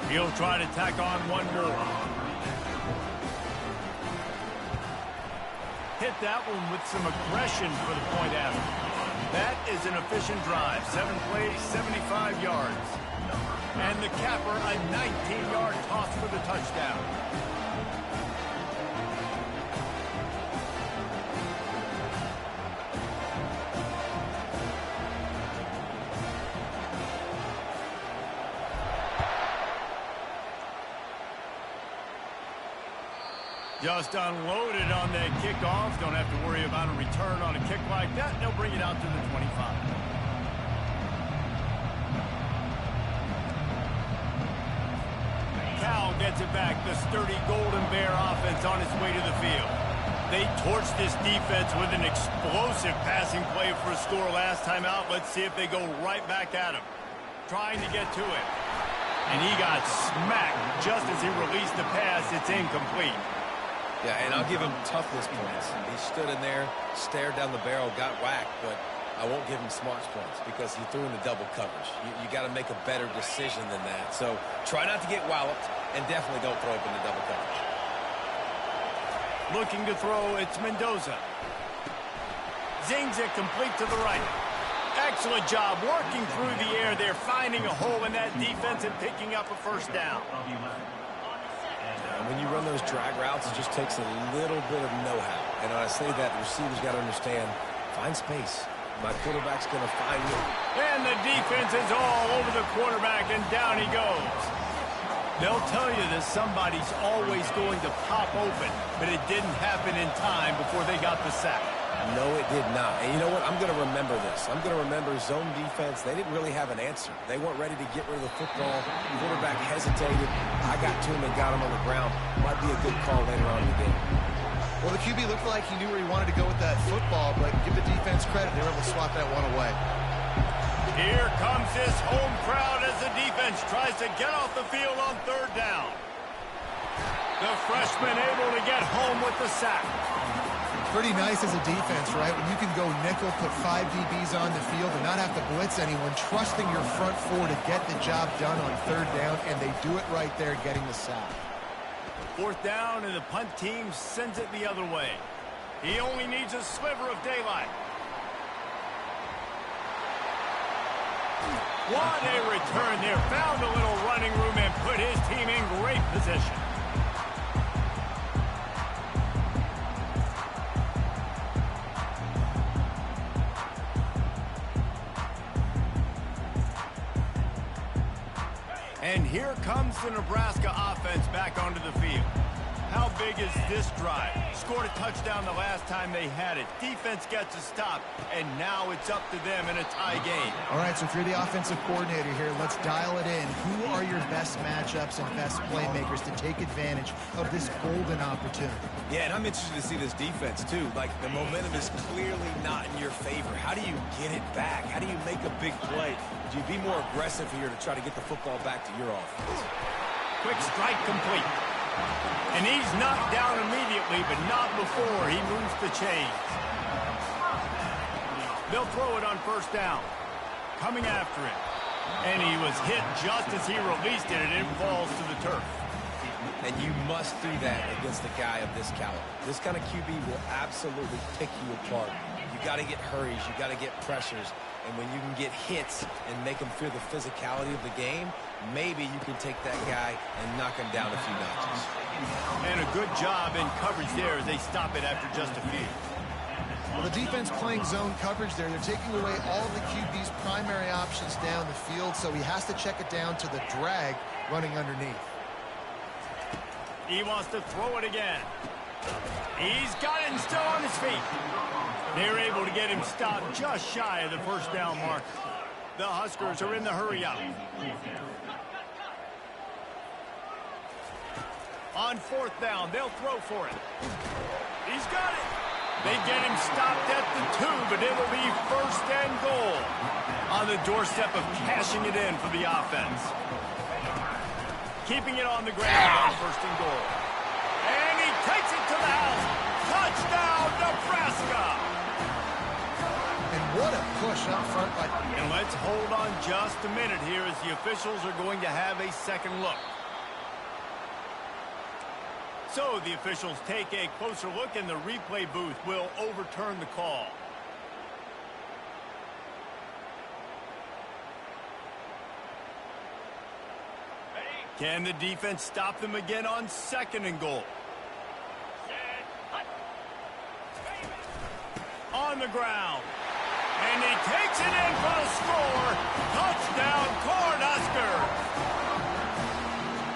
He'll try to tack on one more. Hit that one with some aggression for the point after. That is an efficient drive. 7 plays, 75 yards. And the capper, a 19-yard toss for the touchdown. Just unloaded on that kickoff. Don't have to worry about a return on a kick like that. They'll bring it out to the 25. Cal gets it back. The sturdy Golden Bear offense on its way to the field. They torched this defense with an explosive passing play for a score last time out. Let's see if they go right back at him. Trying to get to it. And he got smacked just as he released the pass. It's incomplete. Yeah, and I'll give him toughness points. He stood in there, stared down the barrel, got whacked, but I won't give him smarts points because he threw in the double coverage. You got to make a better decision than that. So try not to get walloped, and definitely don't throw up in the double coverage. Looking to throw, it's Mendoza. Zings it complete to the right. Excellent job working through the air there, finding a hole in that defense and picking up a first down. When you run those drag routes, it just takes a little bit of know-how. And when I say that, the receivers got to understand, find space. My quarterback's going to find you. And the defense is all over the quarterback, and down he goes. They'll tell you that somebody's always going to pop open, but it didn't happen in time before they got the sack. No, it did not. And you know what? I'm going to remember this. I'm going to remember zone defense. They didn't really have an answer. They weren't ready to get rid of the football. The quarterback hesitated. I got to him and got him on the ground. Might be a good call later on in the game. Well, the QB looked like he knew where he wanted to go with that football, but give the defense credit. They were able to swat that one away. Here comes this home crowd as the defense tries to get off the field on third down. The freshman able to get home with the sack. Pretty nice as a defense, right? When you can go nickel, put 5 DBs on the field and not have to blitz anyone, trusting your front four to get the job done on third down, and they do it right there, getting the sack. Fourth down, and the punt team sends it the other way. He only needs a sliver of daylight. What a return there. Found a little running room and put his team in great position. And here comes the Nebraska offense back onto the field. How big is this drive? Scored a touchdown the last time they had it. Defense gets a stop, and now it's up to them in a tie game. All right, so if you're the offensive coordinator here, let's dial it in. Who are your best matchups and best playmakers to take advantage of this golden opportunity? Yeah, and I'm interested to see this defense, too. Like, the momentum is clearly not in your favor. How do you get it back? How do you make a big play? Would you be more aggressive here to try to get the football back to your offense? Quick strike complete. And he's knocked down immediately, but not before he moves the chains. They'll throw it on first down. Coming after it. And he was hit just as he released it, and it falls to the turf. And you must do that against a guy of this caliber. This kind of QB will absolutely pick you apart. You got to get hurries. You got to get pressures. And when you can get hits and make him feel the physicality of the game, maybe you can take that guy and knock him down a few notches. And a good job in coverage there as they stop it after just a few. Well, the defense playing zone coverage there. They're taking away all the QB's primary options down the field, so he has to check it down to the drag running underneath. He wants to throw it again. He's got it and still on his feet. They're able to get him stopped just shy of the first down mark. The Huskers are in the hurry up. On fourth down, they'll throw for it. He's got it. They get him stopped at the 2, but it'll be first and goal on the doorstep of cashing it in for the offense. Keeping it on the ground on first and goal. And he takes it to the house. Touchdown, Nebraska! And what a push up front by... And let's hold on just a minute here as the officials are going to have a second look. So the officials take a closer look, and the replay booth will overturn the call. Can the defense stop them again on 2nd and goal? On the ground. And he takes it in for the score. Touchdown, Cornhuskers.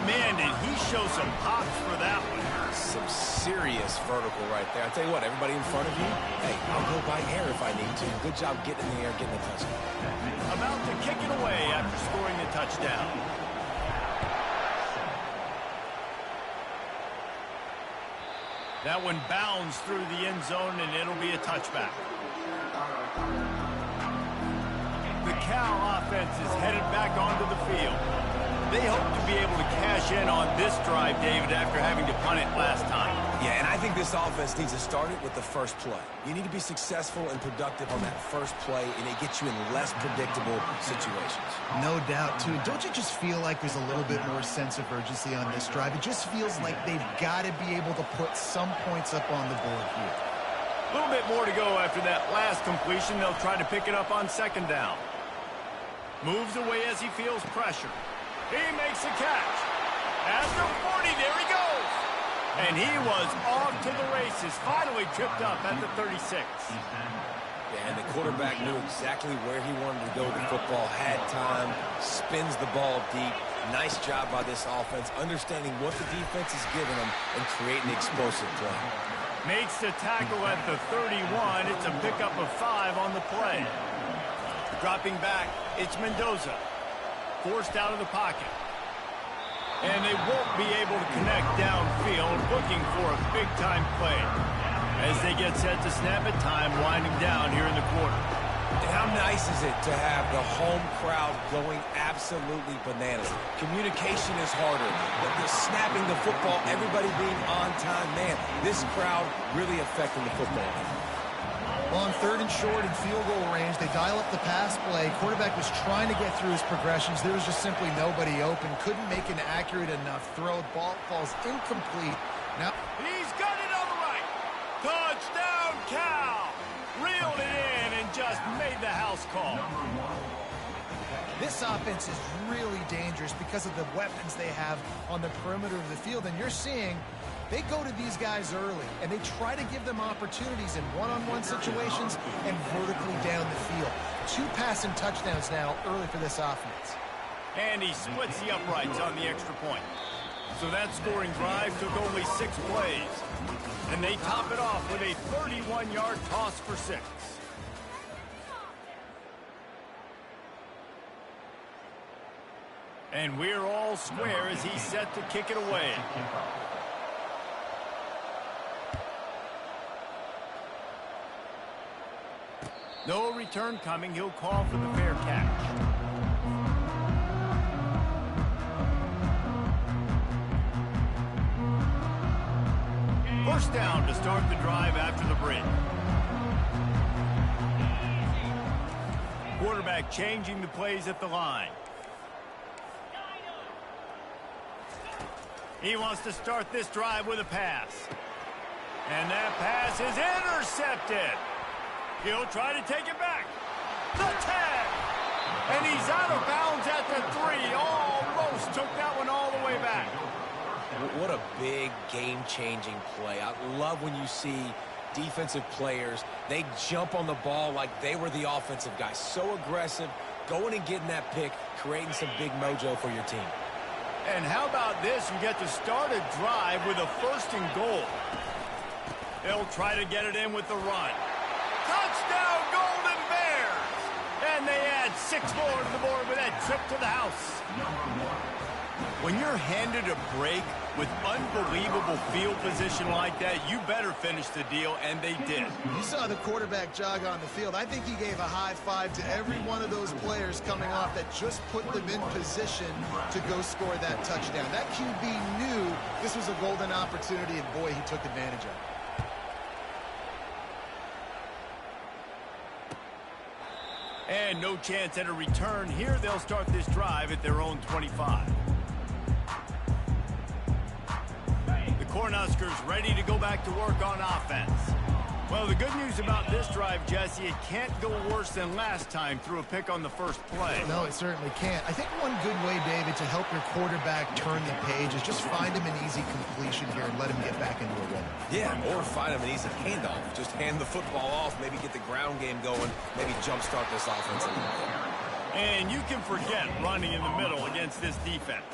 Man, did he show some pops for that one. Some serious vertical right there. I tell you what, everybody in front of you, hey, I'll go by air if I need to. Good job getting in the air, getting the touchdown. About to kick it away after scoring a touchdown. That one bounds through the end zone, and it'll be a touchback. The Cal offense is headed back onto the field. They hope to be able to cash in on this drive, David, after having to punt it last time. Yeah, and I think this offense needs to start it with the first play. You need to be successful and productive on that first play, and it gets you in less predictable situations. No doubt, too. Don't you just feel like there's a little bit more sense of urgency on this drive? It just feels like they've got to be able to put some points up on the board here. A little bit more to go after that last completion. They'll try to pick it up on 2nd down. Moves away as he feels pressure. He makes a catch. At the 40, there he goes. And he was off to the races, finally tripped up at the 36. Yeah, and the quarterback knew exactly where he wanted to go with the football, had time, spins the ball deep. Nice job by this offense, understanding what the defense is giving them and creating explosive play. Makes the tackle at the 31. It's a pickup of 5 on the play. Dropping back, it's Mendoza. Forced out of the pocket. And they won't be able to connect downfield, looking for a big-time play. As they get set to snap it, time winding down here in the quarter. And how nice is it to have the home crowd going absolutely bananas? Communication is harder. The snapping the football, everybody being on time. Man, this crowd really affecting the football. Well, on 3rd and short and field goal range, they dial up the pass play. Quarterback was trying to get through his progressions. There was just simply nobody open. Couldn't make an accurate enough throw. Ball falls incomplete. Now he's got it on the right. Touchdown, Cal. Reeled it in and just made the house call. This offense is really dangerous because of the weapons they have on the perimeter of the field. And you're seeing they go to these guys early, and they try to give them opportunities in one-on-one situations and vertically down the field. 2 passing touchdowns now early for this offense. And he splits the uprights on the extra point. So that scoring drive took only 6 plays. And they top it off with a 31-yard toss for 6. And we're all square as he's set to kick it away. No return coming. He'll call for the fair catch. First down to start the drive after the break. Quarterback changing the plays at the line. He wants to start this drive with a pass. And that pass is intercepted. He'll try to take it back. The tag. And he's out of bounds at the 3. Almost took that one all the way back. What a big game-changing play. I love when you see defensive players, they jump on the ball like they were the offensive guy. So aggressive, going and getting that pick, creating some big mojo for your team. And how about this? You get to start a drive with a 1st and goal. They'll try to get it in with the run. Touchdown, Golden Bears! And they add 6 more to the board with that trip to the house. When you're handed a break with unbelievable field position like that, you better finish the deal, and they did. You saw the quarterback jog on the field. I think he gave a high five to every one of those players coming off that just put them in position to go score that touchdown. That QB knew this was a golden opportunity, and boy, he took advantage of it. And no chance at a return here. They'll start this drive at their own 25. The Cornhuskers ready to go back to work on offense. Well, the good news about this drive, Jesse, it can't go worse than last time through a pick on the first play. No, it certainly can't. I think one good way, David, to help your quarterback turn the page is just find him an easy completion here and let him get back into a rhythm. Yeah, or find him an easy handoff. Just hand the football off, maybe get the ground game going, maybe jumpstart this offense a little bit. And you can forget running in the middle against this defense.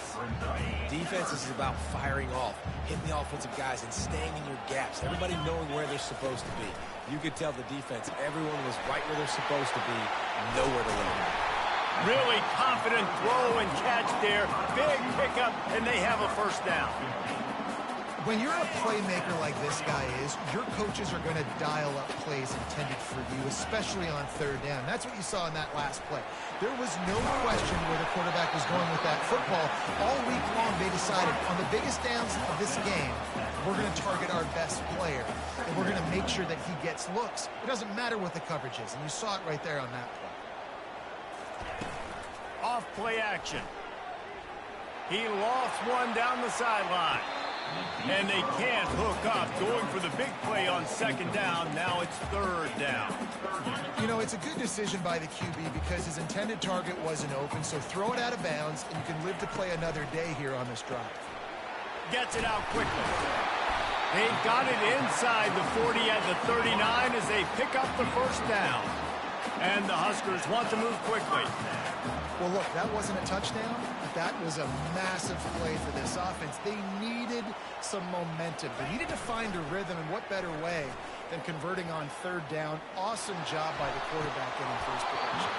Defense is about firing off, hitting the offensive guys, and staying in your gaps. Everybody knowing where they're supposed to be. You could tell the defense, everyone was right where they're supposed to be, nowhere to run. Really confident throw and catch there. Big pickup, and they have a first down. When you're a playmaker like this guy is, your coaches are going to dial up plays intended for you, especially on third down. That's what you saw in that last play. There was no question where the quarterback was going with that football. All week long, they decided on the biggest downs of this game, we're going to target our best player, and we're going to make sure that he gets looks. It doesn't matter what the coverage is, and you saw it right there on that play. Off play action. He lofts one down the sideline. And they can't hook up, going for the big play on second down. Now it's third down. You know, it's a good decision by the QB because his intended target wasn't open, so throw it out of bounds, and you can live to play another day here on this drive. Gets it out quickly. They've got it inside the 40 at the 39 as they pick up the first down. And the Huskers want to move quickly. Well, look, that wasn't a touchdown, but that was a massive play for this offense. They needed some momentum. They needed to find a rhythm, and what better way than converting on third down. Awesome job by the quarterback in first position.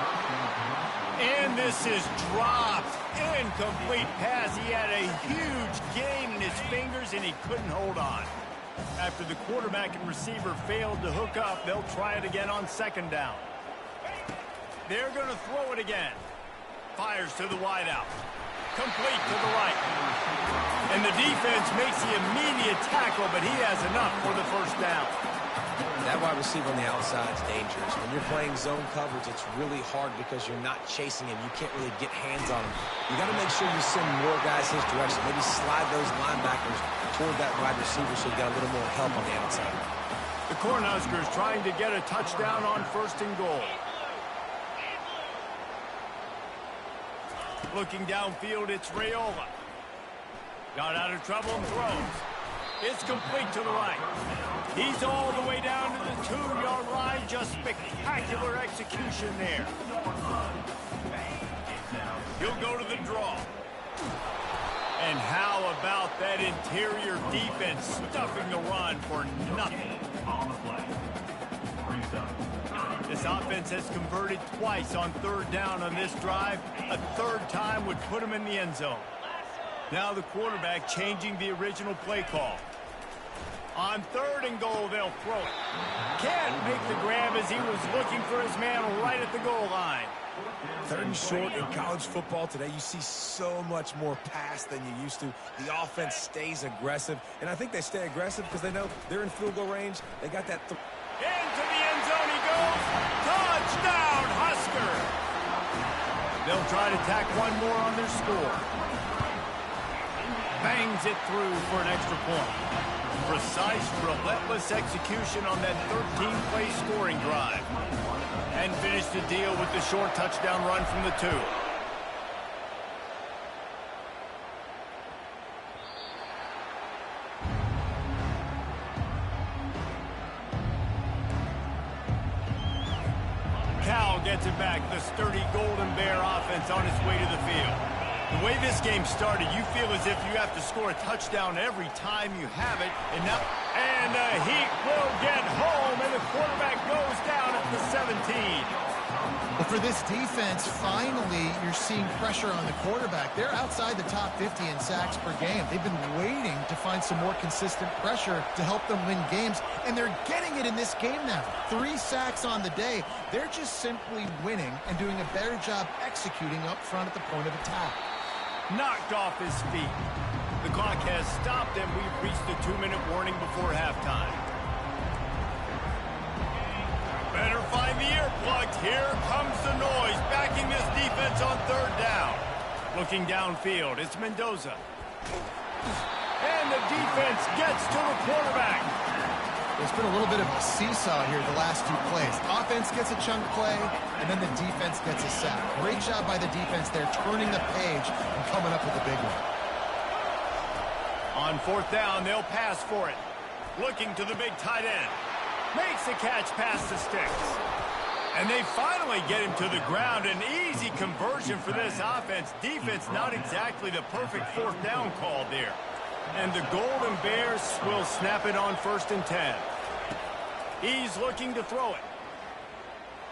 And this is dropped. Incomplete pass. He had a huge gain in his fingers, and he couldn't hold on. After the quarterback and receiver failed to hook up, they'll try it again on second down. They're going to throw it again. Fires to the wideout. Complete to the right. And the defense makes the immediate tackle, but he has enough for the first down. That wide receiver on the outside is dangerous. When you're playing zone coverage, it's really hard because you're not chasing him. You can't really get hands on him. You got to make sure you send more guys his direction. Maybe slide those linebackers toward that wide receiver so you got a little more help on the outside. The Cornhuskers trying to get a touchdown on first and goal. Looking downfield, it's Raiola. Got out of trouble and throws. It's complete to the right. He's all the way down to the 2-yard line. Just spectacular execution there. He'll go to the draw. And how about that interior defense stuffing the run for nothing? On the play. Brings up. This offense has converted twice on third down on this drive. A third time would put him in the end zone. Now the quarterback changing the original play call. On third and goal, they'll throw it. Can't make the grab as he was looking for his man right at the goal line. Third and short in college football today, you see so much more pass than you used to. The offense stays aggressive, and I think they stay aggressive because they know they're in field goal range. They got that. Into the end zone he goes. Touchdown, Husker. They'll try to tack one more on their score. Bangs it through for an extra point. Precise, relentless execution on that 13-play scoring drive. And finished the deal with the short touchdown run from the 2. Cal gets it back. The sturdy Golden Bear offense on its way to the field. The way this game started, you feel as if you have to score a touchdown every time you have it. And now, the Heat will get home, and the quarterback goes down at the 17. But for this defense, finally, you're seeing pressure on the quarterback. They're outside the top 50 in sacks per game. They've been waiting to find some more consistent pressure to help them win games, and they're getting it in this game now. 3 sacks on the day. They're just simply winning and doing a better job executing up front at the point of attack. Knocked off his feet. The clock has stopped, and we've reached the 2-minute warning before halftime. Better find the earplugs. Here comes the noise, backing this defense on third down. Looking downfield, it's Mendoza. And the defense gets to the quarterback. There's been a little bit of a seesaw here the last two plays. Offense gets a chunk play, and then the defense gets a sack. Great job by the defense there, turning the page and coming up with a big one. On fourth down, they'll pass for it. Looking to the big tight end. Makes the catch past the sticks. And they finally get him to the ground. An easy conversion for this offense. Defense not exactly the perfect fourth down call there. And the Golden Bears will snap it on 1st and 10. He's looking to throw it.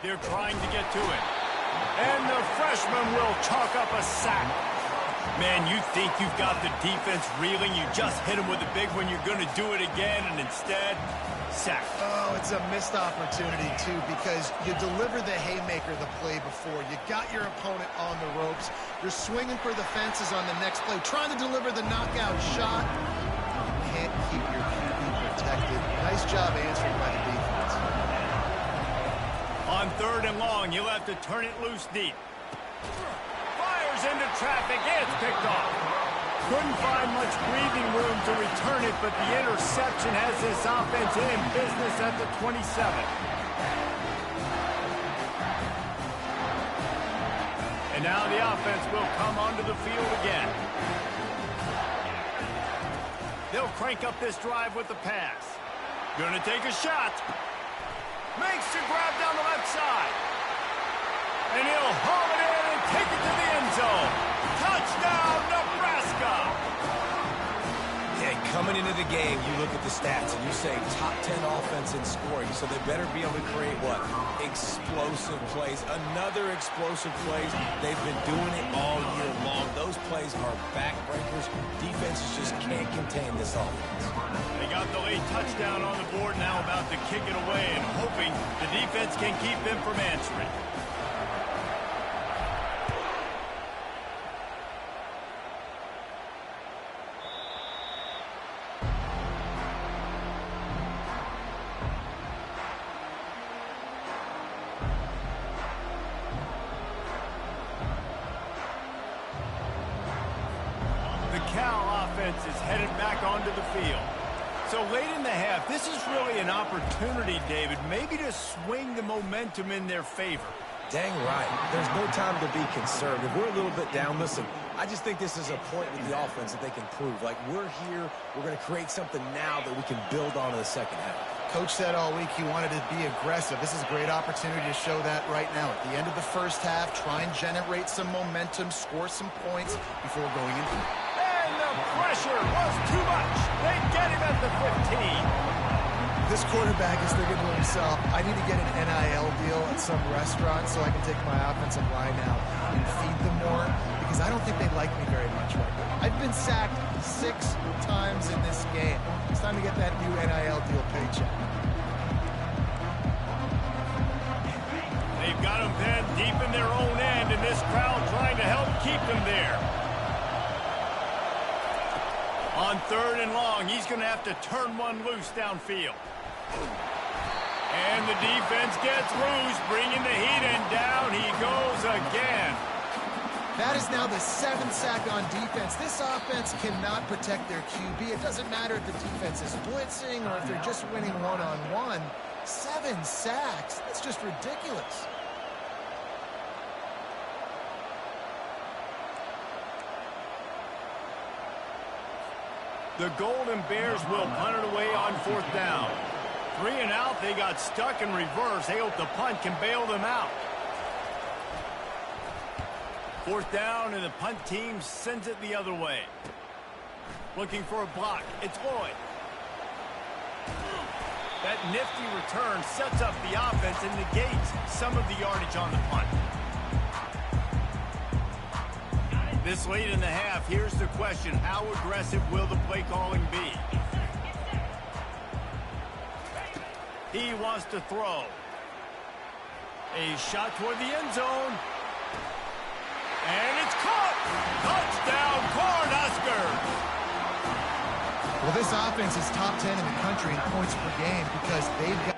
They're trying to get to it. And the freshman will chalk up a sack. Man, you think you've got the defense reeling. You just hit him with a big one. You're going to do it again, and instead, sack. Oh, it's a missed opportunity, too, because you deliver the haymaker the play before. You got your opponent on the ropes. You're swinging for the fences on the next play, trying to deliver the knockout shot. You can't keep your QB protected. Nice job answering by the defense. On 3rd and long, you'll have to turn it loose deep. Fires into traffic. It's picked off. Couldn't find much breathing room to return it, but the interception has this offense in business at the 27. And now the offense will come onto the field again. They'll crank up this drive with the pass. Gonna take a shot. Makes the grab down the left side. And he'll haul it in and take it to the end zone. Touchdown, Nebraska! Yeah, coming into the game, you look at the stats and you say top 10 offense in scoring, so they better be able to create what? Explosive plays. Another explosive plays. They've been doing it all year long. Those plays are backbreakers. Defenses just can't contain this offense. They got the late touchdown on the board, now about to kick it away and hoping the defense can keep them from answering. The Cal offense is headed back onto the field. So late in the half, this is really an opportunity, David, maybe to swing the momentum in their favor. Dang right. There's no time to be conservative. We're a little bit down. Listen, I just think this is a point with the offense that they can prove. Like, we're here. We're going to create something now that we can build on in the second half. Coach said all week he wanted to be aggressive. This is a great opportunity to show that right now. At the end of the first half, try and generate some momentum, score some points before going into it. And the pressure was too much. They get him at the 15. This quarterback is thinking to himself, I need to get an NIL deal at some restaurant so I can take my offensive line out and feed them more, because I don't think they like me very much right now. I've been sacked 6 times in this game. It's time to get that new NIL deal paycheck. They've got them pinned deep in their own end, and this crowd trying to help keep them there. On 3rd and long, he's going to have to turn one loose downfield. And the defense gets loose, bringing the heat, and down he goes again. That is now the 7th sack on defense. This offense cannot protect their QB. It doesn't matter if the defense is blitzing or if they're just winning one-on-one. 7 sacks. That's just ridiculous. The Golden Bears will punt it away on 4th down. 3 and out, they got stuck in reverse. They hope the punt can bail them out. 4th down, and the punt team sends it the other way. Looking for a block. It's Lloyd. That nifty return sets up the offense and negates some of the yardage on the punt. This late in the half, here's the question. How aggressive will the play calling be? He wants to throw. A shot toward the end zone. And it's caught! Touchdown, Cornhuskers! Well, this offense is top 10 in the country in points per game because they've got